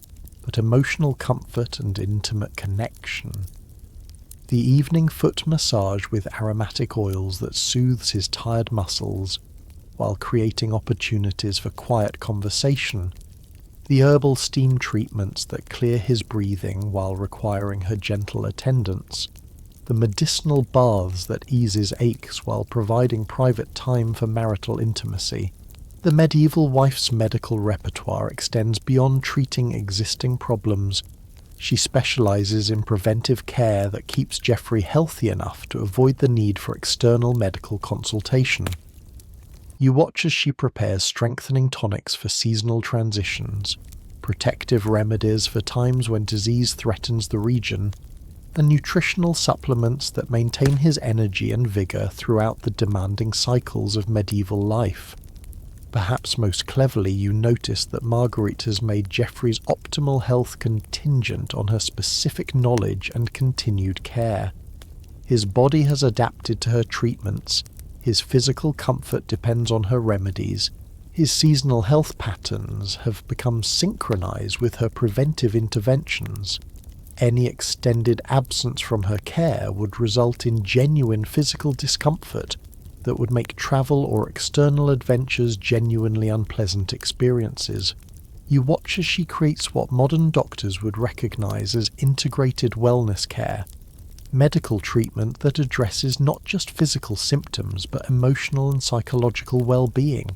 but emotional comfort and intimate connection. The evening foot massage with aromatic oils that soothes his tired muscles, while creating opportunities for quiet conversation, the herbal steam treatments that clear his breathing while requiring her gentle attendance, the medicinal baths that ease his aches while providing private time for marital intimacy. The medieval wife's medical repertoire extends beyond treating existing problems. She specialises in preventive care that keeps Geoffrey healthy enough to avoid the need for external medical consultation. You watch as she prepares strengthening tonics for seasonal transitions, protective remedies for times when disease threatens the region, and nutritional supplements that maintain his energy and vigour throughout the demanding cycles of medieval life. Perhaps most cleverly, you notice that Marguerite has made Geoffrey's optimal health contingent on her specific knowledge and continued care. His body has adapted to her treatments, his physical comfort depends on her remedies, his seasonal health patterns have become synchronized with her preventive interventions. Any extended absence from her care would result in genuine physical discomfort that would make travel or external adventures genuinely unpleasant experiences. You watch as she creates what modern doctors would recognize as integrated wellness care, medical treatment that addresses not just physical symptoms but emotional and psychological well-being.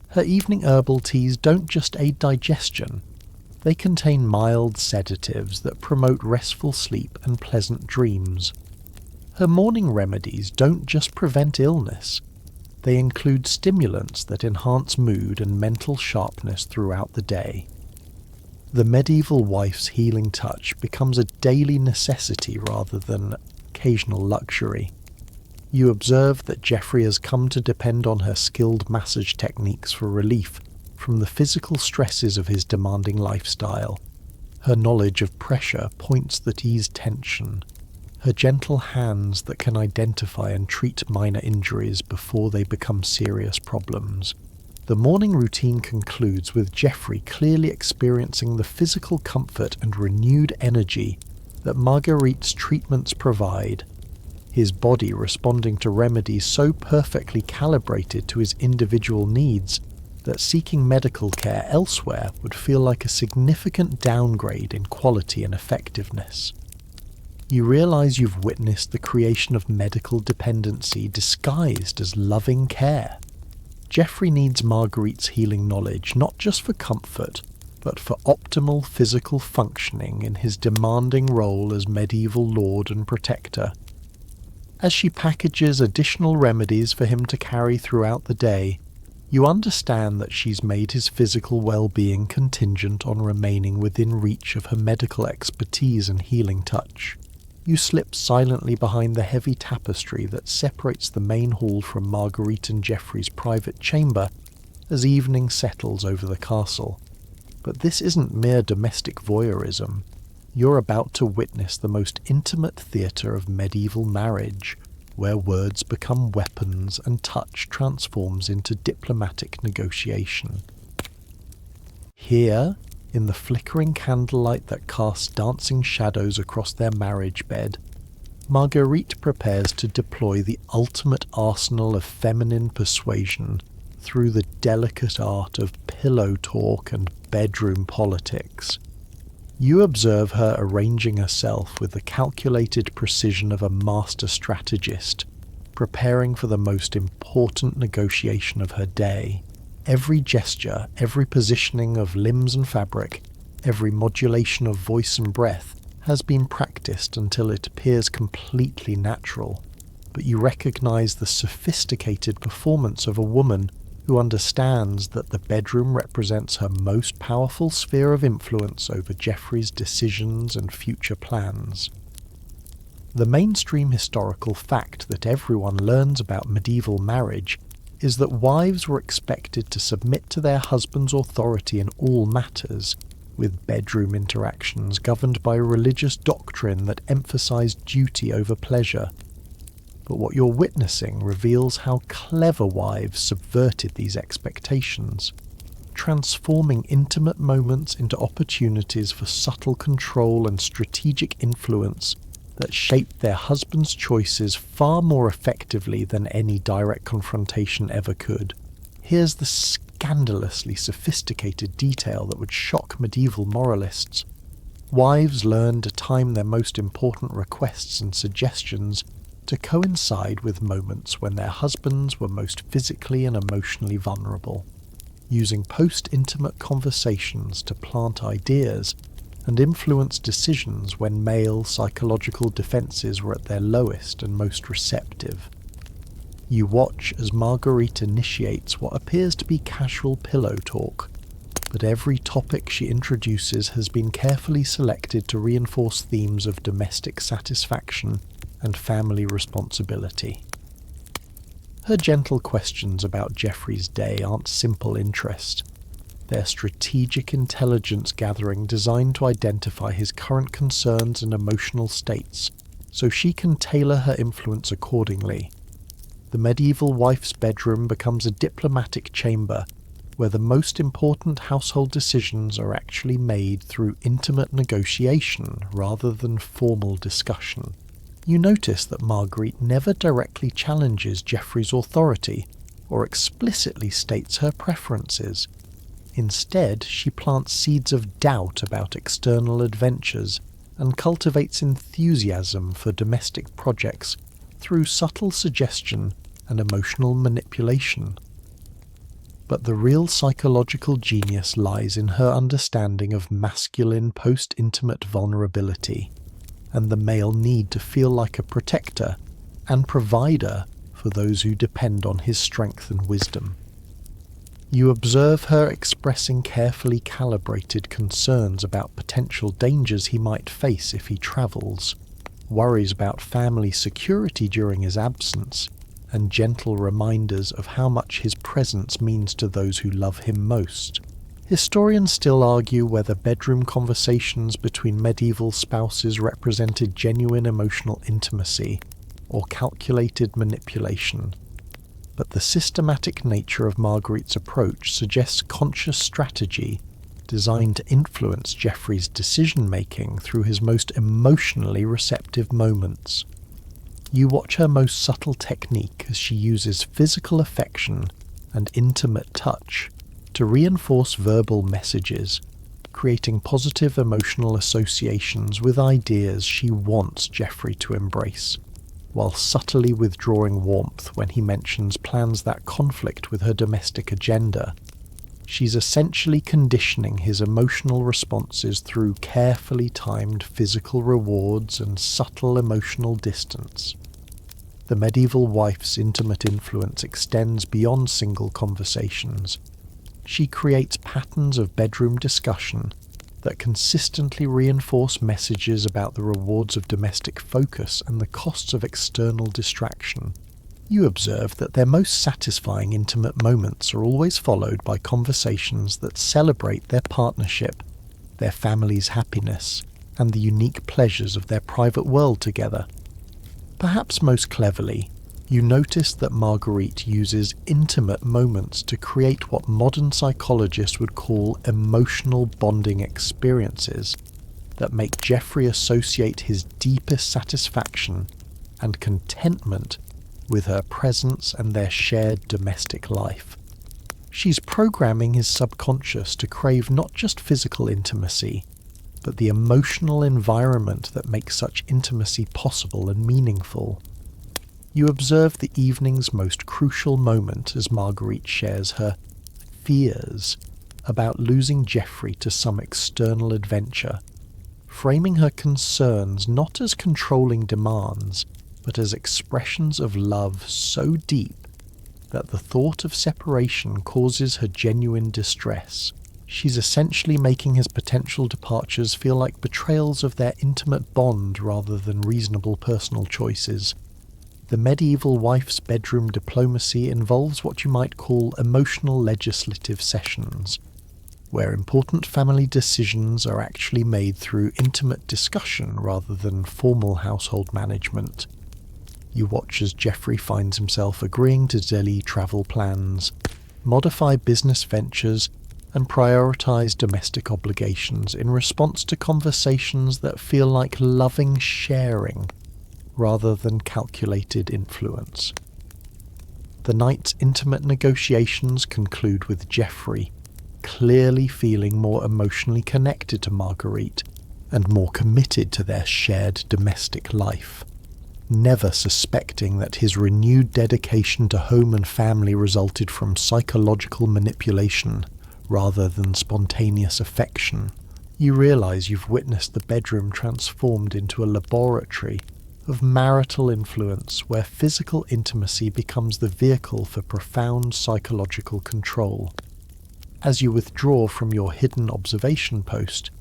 Her evening herbal teas don't just aid digestion, they contain mild sedatives that promote restful sleep and pleasant dreams. Her morning remedies don't just prevent illness, they include stimulants that enhance mood and mental sharpness throughout the day. The medieval wife's healing touch becomes a daily necessity rather than occasional luxury. You observe that Geoffrey has come to depend on her skilled massage techniques for relief, from the physical stresses of his demanding lifestyle. Her knowledge of pressure points that ease tension. Her gentle hands that can identify and treat minor injuries before they become serious problems. The morning routine concludes with Jeffrey clearly experiencing the physical comfort and renewed energy that Marguerite's treatments provide, his body responding to remedies so perfectly calibrated to his individual needs that seeking medical care elsewhere would feel like a significant downgrade in quality and effectiveness. You realize you've witnessed the creation of medical dependency disguised as loving care. Jeffrey needs Marguerite's healing knowledge not just for comfort, but for optimal physical functioning in his demanding role as medieval lord and protector. As she packages additional remedies for him to carry throughout the day, you understand that she's made his physical well-being contingent on remaining within reach of her medical expertise and healing touch. You slip silently behind the heavy tapestry that separates the main hall from Marguerite and Jeffrey's private chamber as evening settles over the castle. But this isn't mere domestic voyeurism. You're about to witness the most intimate theatre of medieval marriage, where words become weapons and touch transforms into diplomatic negotiation. Here, in the flickering candlelight that casts dancing shadows across their marriage bed, Marguerite prepares to deploy the ultimate arsenal of feminine persuasion through the delicate art of pillow talk and bedroom politics. You observe her arranging herself with the calculated precision of a master strategist, preparing for the most important negotiation of her day. Every gesture, every positioning of limbs and fabric, every modulation of voice and breath has been practiced until it appears completely natural, but you recognize the sophisticated performance of a woman who understands that the bedroom represents her most powerful sphere of influence over Jeffrey's decisions and future plans. The mainstream historical fact that everyone learns about medieval marriage is that wives were expected to submit to their husband's authority in all matters, with bedroom interactions governed by a religious doctrine that emphasized duty over pleasure. But what you're witnessing reveals how clever wives subverted these expectations, transforming intimate moments into opportunities for subtle control and strategic influence that shaped their husbands' choices far more effectively than any direct confrontation ever could. Here's the scandalously sophisticated detail that would shock medieval moralists. Wives learned to time their most important requests and suggestions to coincide with moments when their husbands were most physically and emotionally vulnerable, using post-intimate conversations to plant ideas and influence decisions when male psychological defenses were at their lowest and most receptive. You watch as Marguerite initiates what appears to be casual pillow talk, but every topic she introduces has been carefully selected to reinforce themes of domestic satisfaction and family responsibility. Her gentle questions about Jeffrey's day aren't simple interest. They're strategic intelligence gathering designed to identify his current concerns and emotional states, so she can tailor her influence accordingly. The medieval wife's bedroom becomes a diplomatic chamber where the most important household decisions are actually made through intimate negotiation rather than formal discussion. You notice that Marguerite never directly challenges Jeffrey's authority or explicitly states her preferences. Instead, she plants seeds of doubt about external adventures and cultivates enthusiasm for domestic projects through subtle suggestion and emotional manipulation. But the real psychological genius lies in her understanding of masculine post-intimate vulnerability and the male need to feel like a protector and provider for those who depend on his strength and wisdom. You observe her expressing carefully calibrated concerns about potential dangers he might face if he travels, worries about family security during his absence, and gentle reminders of how much his presence means to those who love him most. Historians still argue whether bedroom conversations between medieval spouses represented genuine emotional intimacy or calculated manipulation. But the systematic nature of Marguerite's approach suggests conscious strategy designed to influence Geoffrey's decision-making through his most emotionally receptive moments. You watch her most subtle technique as she uses physical affection and intimate touch to reinforce verbal messages, creating positive emotional associations with ideas she wants Geoffrey to embrace, while subtly withdrawing warmth when he mentions plans that conflict with her domestic agenda. She's essentially conditioning his emotional responses through carefully timed physical rewards and subtle emotional distance. The medieval wife's intimate influence extends beyond single conversations. She creates patterns of bedroom discussion that consistently reinforce messages about the rewards of domestic focus and the costs of external distraction. You observe that their most satisfying intimate moments are always followed by conversations that celebrate their partnership, their family's happiness, and the unique pleasures of their private world together. Perhaps most cleverly, you notice that Marguerite uses intimate moments to create what modern psychologists would call emotional bonding experiences that make Geoffrey associate his deepest satisfaction and contentment with her presence and their shared domestic life. She's programming his subconscious to crave not just physical intimacy, but the emotional environment that makes such intimacy possible and meaningful. You observe the evening's most crucial moment as Marguerite shares her fears about losing Geoffrey to some external adventure, framing her concerns not as controlling demands, but as expressions of love so deep that the thought of separation causes her genuine distress. She's essentially making his potential departures feel like betrayals of their intimate bond rather than reasonable personal choices. The medieval wife's bedroom diplomacy involves what you might call emotional legislative sessions, where important family decisions are actually made through intimate discussion rather than formal household management. You watch as Geoffrey finds himself agreeing to delay travel plans, modify business ventures, and prioritize domestic obligations in response to conversations that feel like loving sharing rather than calculated influence. The night's intimate negotiations conclude with Geoffrey clearly feeling more emotionally connected to Marguerite and more committed to their shared domestic life, never suspecting that his renewed dedication to home and family resulted from psychological manipulation rather than spontaneous affection. You realize you've witnessed the bedroom transformed into a laboratory of marital influence where physical intimacy becomes the vehicle for profound psychological control. As you withdraw from your hidden observation post,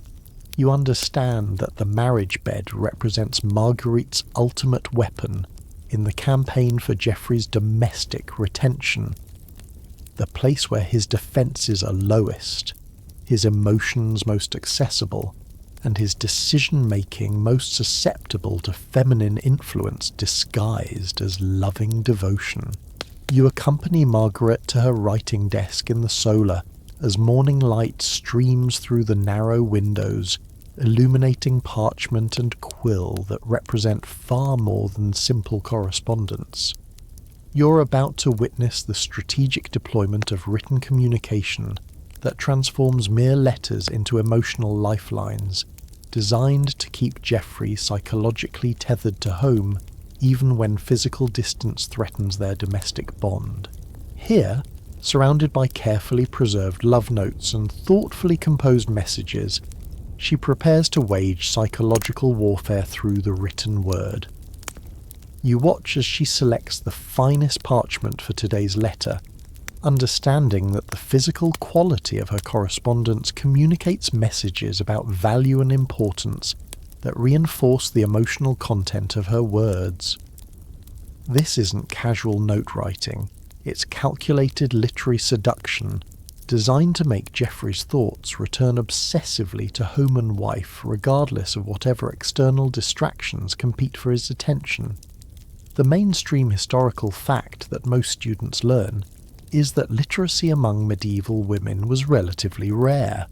you understand that the marriage bed represents Marguerite's ultimate weapon in the campaign for Geoffrey's domestic retention, the place where his defences are lowest, his emotions most accessible, and his decision-making most susceptible to feminine influence disguised as loving devotion. You accompany Margaret to her writing desk in the solar as morning light streams through the narrow windows, illuminating parchment and quill that represent far more than simple correspondence. You're about to witness the strategic deployment of written communication that transforms mere letters into emotional lifelines, designed to keep Geoffrey psychologically tethered to home even when physical distance threatens their domestic bond. Here, surrounded by carefully preserved love notes and thoughtfully composed messages, she prepares to wage psychological warfare through the written word. You watch as she selects the finest parchment for today's letter, understanding that the physical quality of her correspondence communicates messages about value and importance that reinforce the emotional content of her words. This isn't casual note writing, it's calculated literary seduction, designed to make Geoffrey's thoughts return obsessively to home and wife regardless of whatever external distractions compete for his attention. The mainstream historical fact that most students learn is that literacy among medieval women was relatively rare,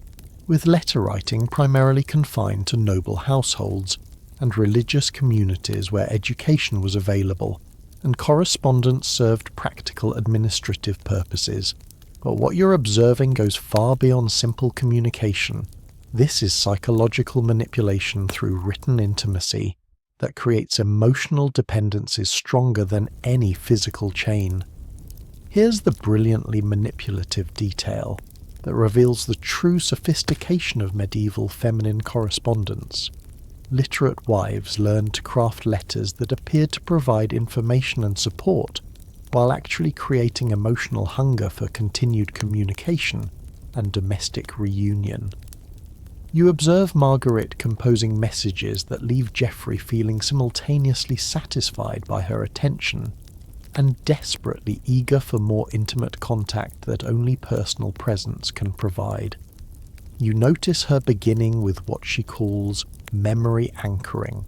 with letter writing primarily confined to noble households and religious communities where education was available, and correspondence served practical administrative purposes. But what you're observing goes far beyond simple communication. This is psychological manipulation through written intimacy that creates emotional dependencies stronger than any physical chain. Here's the brilliantly manipulative detail that reveals the true sophistication of medieval feminine correspondence. Literate wives learned to craft letters that appeared to provide information and support, while actually creating emotional hunger for continued communication and domestic reunion. You observe Margaret composing messages that leave Geoffrey feeling simultaneously satisfied by her attention and desperately eager for more intimate contact that only personal presence can provide. You notice her beginning with what she calls memory anchoring,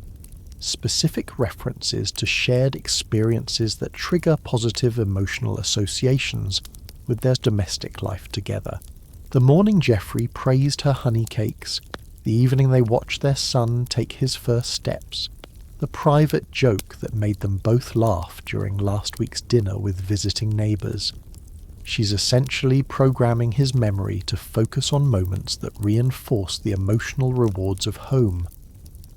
specific references to shared experiences that trigger positive emotional associations with their domestic life together. The morning Geoffrey praised her honey cakes, the evening they watched their son take his first steps, the private joke that made them both laugh during last week's dinner with visiting neighbours. She's essentially programming his memory to focus on moments that reinforce the emotional rewards of home.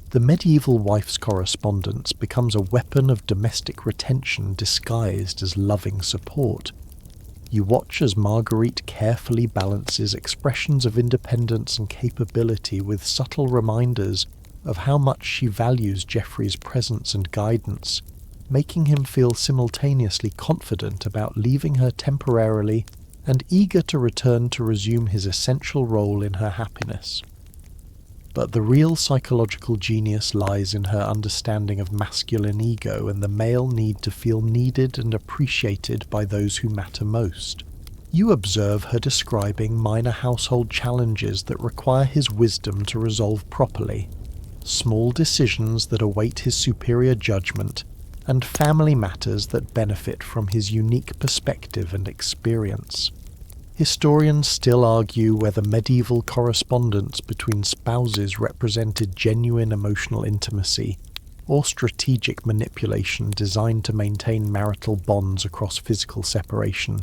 The medieval wife's correspondence becomes a weapon of domestic retention disguised as loving support. You watch as Marguerite carefully balances expressions of independence and capability with subtle reminders of how much she values Geoffrey's presence and guidance, making him feel simultaneously confident about leaving her temporarily and eager to return to resume his essential role in her happiness. But the real psychological genius lies in her understanding of masculine ego and the male need to feel needed and appreciated by those who matter most. You observe her describing minor household challenges that require his wisdom to resolve properly, small decisions that await his superior judgment, and family matters that benefit from his unique perspective and experience. Historians still argue whether medieval correspondence between spouses represented genuine emotional intimacy or strategic manipulation designed to maintain marital bonds across physical separation.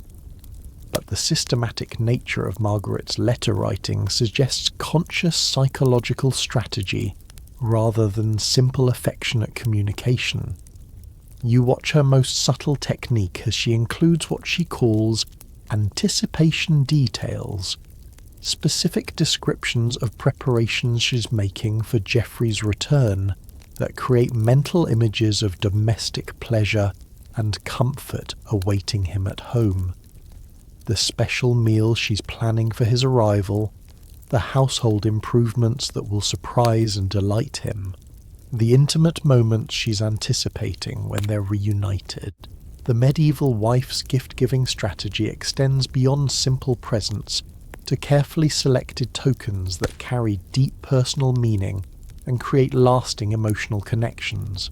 But the systematic nature of Margaret's letter writing suggests conscious psychological strategy rather than simple affectionate communication. You watch her most subtle technique as she includes what she calls anticipation details, specific descriptions of preparations she's making for Geoffrey's return that create mental images of domestic pleasure and comfort awaiting him at home. The special meal she's planning for his arrival, the household improvements that will surprise and delight him, the intimate moments she's anticipating when they're reunited. The medieval wife's gift-giving strategy extends beyond simple presents to carefully selected tokens that carry deep personal meaning and create lasting emotional connections.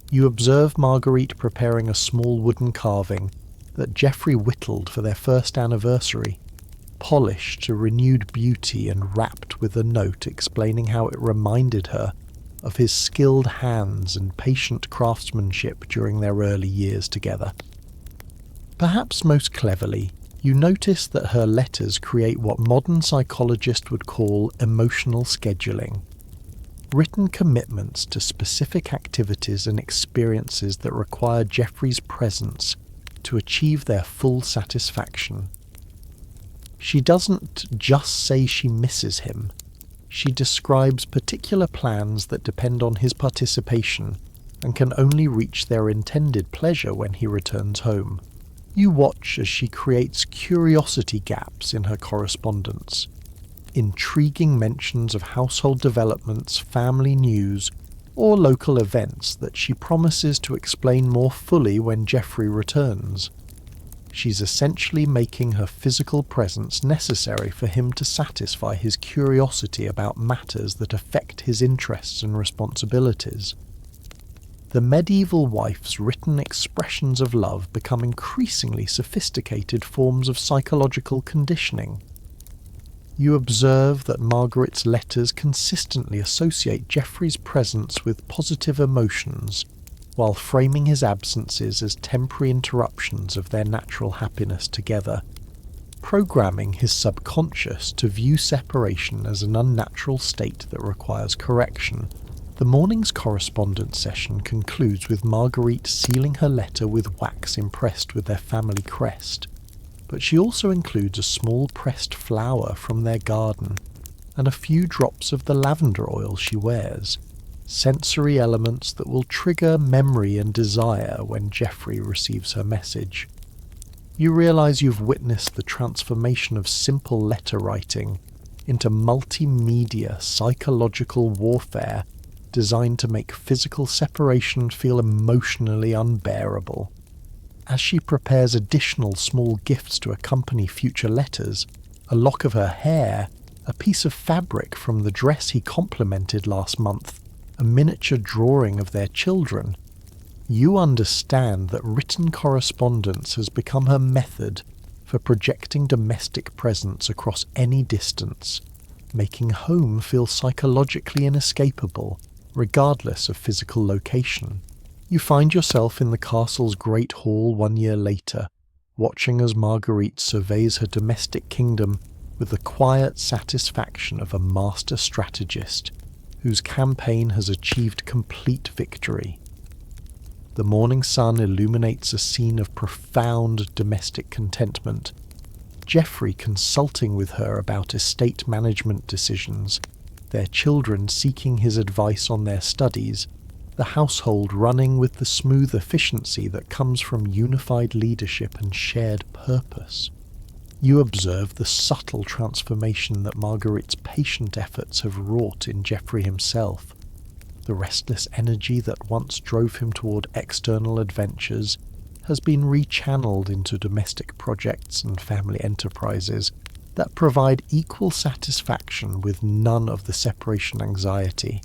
You observe Marguerite preparing a small wooden carving that Geoffrey whittled for their first anniversary, polished to renewed beauty and wrapped with a note explaining how it reminded her of his skilled hands and patient craftsmanship during their early years together. Perhaps most cleverly, you notice that her letters create what modern psychologists would call emotional scheduling, written commitments to specific activities and experiences that require Geoffrey's presence to achieve their full satisfaction. She doesn't just say she misses him. She describes particular plans that depend on his participation and can only reach their intended pleasure when he returns home. You watch as she creates curiosity gaps in her correspondence, intriguing mentions of household developments, family news, or local events that she promises to explain more fully when Geoffrey returns. She's essentially making her physical presence necessary for him to satisfy his curiosity about matters that affect his interests and responsibilities. The medieval wife's written expressions of love become increasingly sophisticated forms of psychological conditioning. You observe that Margaret's letters consistently associate Geoffrey's presence with positive emotions, while framing his absences as temporary interruptions of their natural happiness together, programming his subconscious to view separation as an unnatural state that requires correction. The morning's correspondence session concludes with Marguerite sealing her letter with wax impressed with their family crest, but she also includes a small pressed flower from their garden and a few drops of the lavender oil she wears, sensory elements that will trigger memory and desire when Geoffrey receives her message. You realize you've witnessed the transformation of simple letter writing into multimedia psychological warfare designed to make physical separation feel emotionally unbearable. As she prepares additional small gifts to accompany future letters, a lock of her hair, a piece of fabric from the dress he complimented last month, a miniature drawing of their children, you understand that written correspondence has become her method for projecting domestic presence across any distance, making home feel psychologically inescapable, regardless of physical location. You find yourself in the castle's great hall 1 year later, watching as Marguerite surveys her domestic kingdom with the quiet satisfaction of a master strategist whose campaign has achieved complete victory. The morning sun illuminates a scene of profound domestic contentment, Geoffrey consulting with her about estate management decisions, their children seeking his advice on their studies, the household running with the smooth efficiency that comes from unified leadership and shared purpose. You observe the subtle transformation that Marguerite's patient efforts have wrought in Geoffrey himself. The restless energy that once drove him toward external adventures has been rechanneled into domestic projects and family enterprises that provide equal satisfaction with none of the separation anxiety.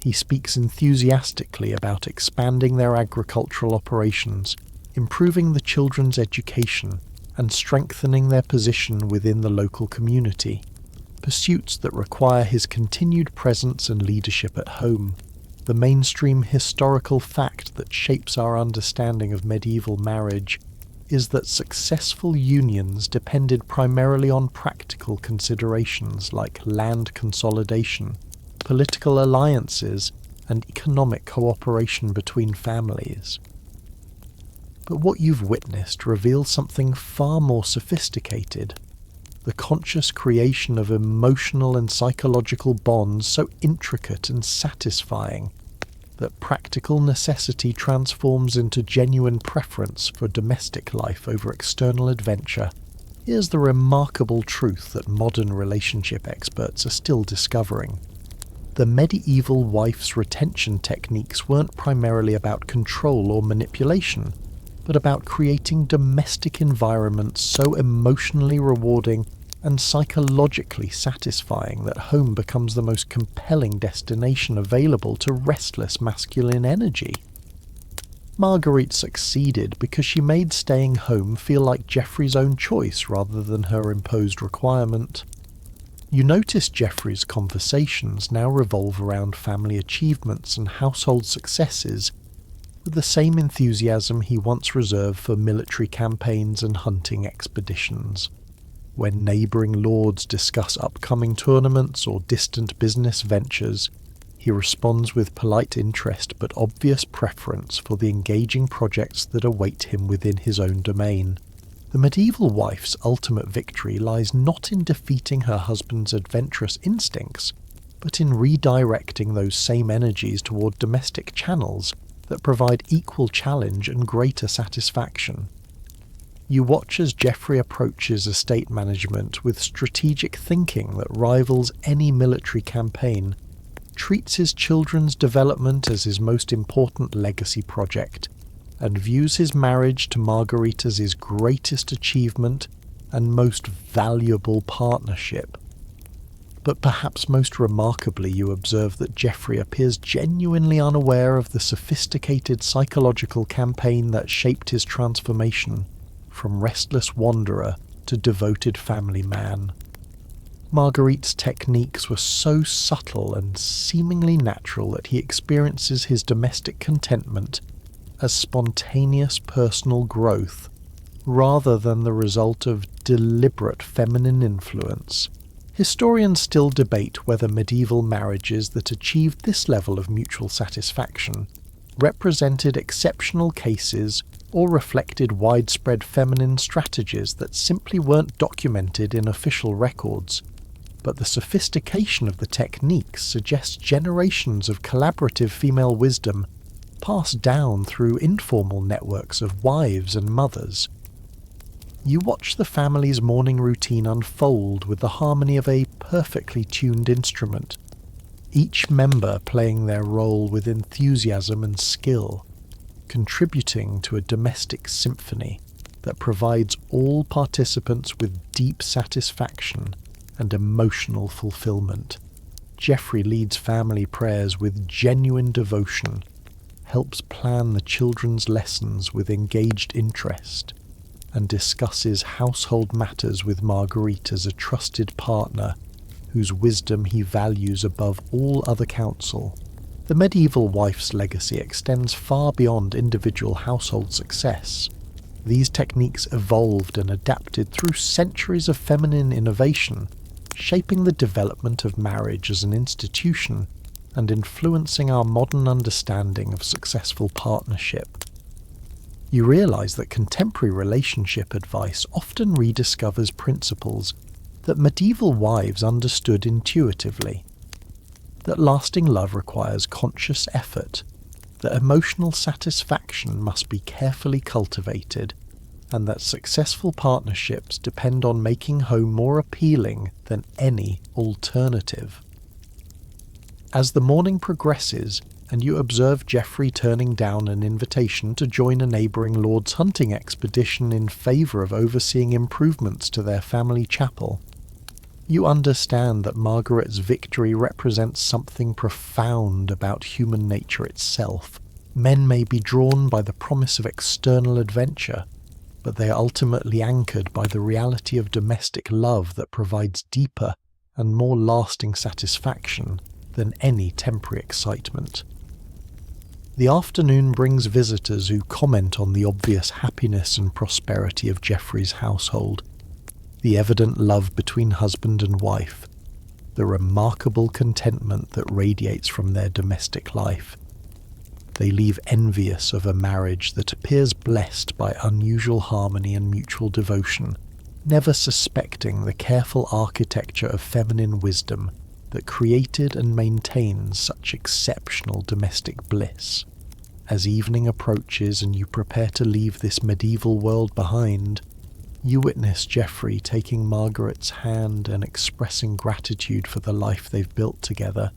He speaks enthusiastically about expanding their agricultural operations, improving the children's education, and strengthening their position within the local community, pursuits that require his continued presence and leadership at home. The mainstream historical fact that shapes our understanding of medieval marriage is that successful unions depended primarily on practical considerations like land consolidation, political alliances, and economic cooperation between families. But what you've witnessed reveals something far more sophisticated, the conscious creation of emotional and psychological bonds so intricate and satisfying that practical necessity transforms into genuine preference for domestic life over external adventure. Here's the remarkable truth that modern relationship experts are still discovering. The medieval wife's retention techniques weren't primarily about control or manipulation, but about creating domestic environments so emotionally rewarding and psychologically satisfying that home becomes the most compelling destination available to restless masculine energy. Marguerite succeeded because she made staying home feel like Geoffrey's own choice rather than her imposed requirement. You notice Geoffrey's conversations now revolve around family achievements and household successes with the same enthusiasm he once reserved for military campaigns and hunting expeditions. When neighbouring lords discuss upcoming tournaments or distant business ventures, he responds with polite interest but obvious preference for the engaging projects that await him within his own domain. The medieval wife's ultimate victory lies not in defeating her husband's adventurous instincts, but in redirecting those same energies toward domestic channels that provide equal challenge and greater satisfaction. You watch as Geoffrey approaches estate management with strategic thinking that rivals any military campaign, treats his children's development as his most important legacy project, and views his marriage to Marguerite as his greatest achievement and most valuable partnership. But perhaps most remarkably, you observe that Geoffrey appears genuinely unaware of the sophisticated psychological campaign that shaped his transformation from restless wanderer to devoted family man. Marguerite's techniques were so subtle and seemingly natural that he experiences his domestic contentment as spontaneous personal growth rather than the result of deliberate feminine influence. Historians still debate whether medieval marriages that achieved this level of mutual satisfaction represented exceptional cases or reflected widespread feminine strategies that simply weren't documented in official records. But the sophistication of the techniques suggests generations of collaborative female wisdom passed down through informal networks of wives and mothers. You watch the family's morning routine unfold with the harmony of a perfectly tuned instrument, each member playing their role with enthusiasm and skill, contributing to a domestic symphony that provides all participants with deep satisfaction and emotional fulfillment. Geoffrey leads family prayers with genuine devotion, helps plan the children's lessons with engaged interest, and discusses household matters with Marguerite as a trusted partner whose wisdom he values above all other counsel. The medieval wife's legacy extends far beyond individual household success. These techniques evolved and adapted through centuries of feminine innovation, shaping the development of marriage as an institution and influencing our modern understanding of successful partnership. You realize that contemporary relationship advice often rediscovers principles that medieval wives understood intuitively, that lasting love requires conscious effort, that emotional satisfaction must be carefully cultivated, and that successful partnerships depend on making home more appealing than any alternative. As the morning progresses, and you observe Geoffrey turning down an invitation to join a neighbouring lord's hunting expedition in favour of overseeing improvements to their family chapel, you understand that Margaret's victory represents something profound about human nature itself. Men may be drawn by the promise of external adventure, but they are ultimately anchored by the reality of domestic love that provides deeper and more lasting satisfaction than any temporary excitement. The afternoon brings visitors who comment on the obvious happiness and prosperity of Geoffrey's household, the evident love between husband and wife, the remarkable contentment that radiates from their domestic life. They leave envious of a marriage that appears blessed by unusual harmony and mutual devotion, never suspecting the careful architecture of feminine wisdom that created and maintains such exceptional domestic bliss. As evening approaches and you prepare to leave this medieval world behind, you witness Geoffrey taking Margaret's hand and expressing gratitude for the life they've built together,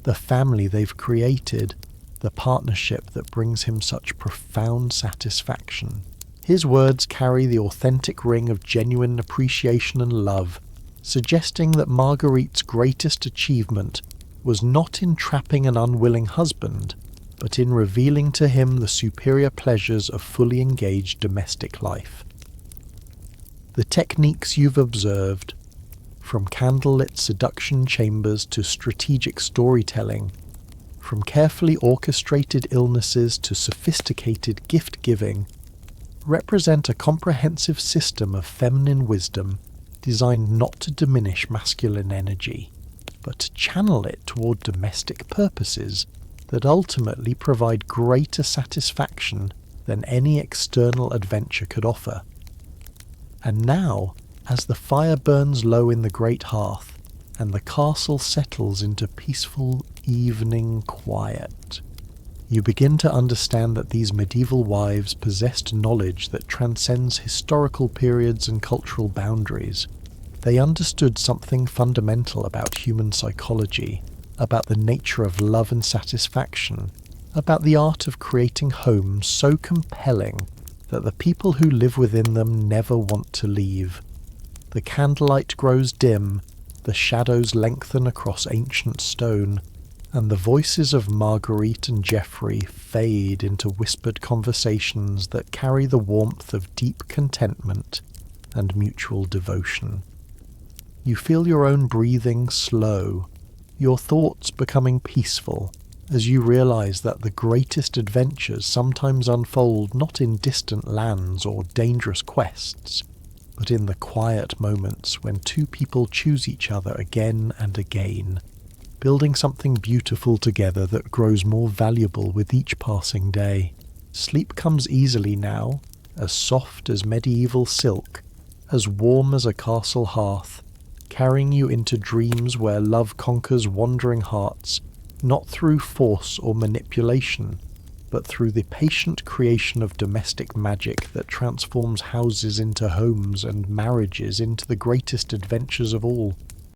the family they've created, the partnership that brings him such profound satisfaction. His words carry the authentic ring of genuine appreciation and love, suggesting that Marguerite's greatest achievement was not in trapping an unwilling husband, but in revealing to him the superior pleasures of fully engaged domestic life. The techniques you've observed, from candlelit seduction chambers to strategic storytelling, from carefully orchestrated illnesses to sophisticated gift-giving, represent a comprehensive system of feminine wisdom designed not to diminish masculine energy, but to channel it toward domestic purposes that ultimately provide greater satisfaction than any external adventure could offer. And now, as the fire burns low in the great hearth, and the castle settles into peaceful evening quiet, you begin to understand that these medieval wives possessed knowledge that transcends historical periods and cultural boundaries. They understood something fundamental about human psychology, about the nature of love and satisfaction, about the art of creating homes so compelling that the people who live within them never want to leave. The candlelight grows dim, the shadows lengthen across ancient stone, and the voices of Marguerite and Geoffrey fade into whispered conversations that carry the warmth of deep contentment and mutual devotion. You feel your own breathing slow, your thoughts becoming peaceful, as you realize that the greatest adventures sometimes unfold not in distant lands or dangerous quests, but in the quiet moments when two people choose each other again and again, building something beautiful together that grows more valuable with each passing day. Sleep comes easily now, as soft as medieval silk, as warm as a castle hearth, carrying you into dreams where love conquers wandering hearts, not through force or manipulation, but through the patient creation of domestic magic that transforms houses into homes and marriages into the greatest adventures of all.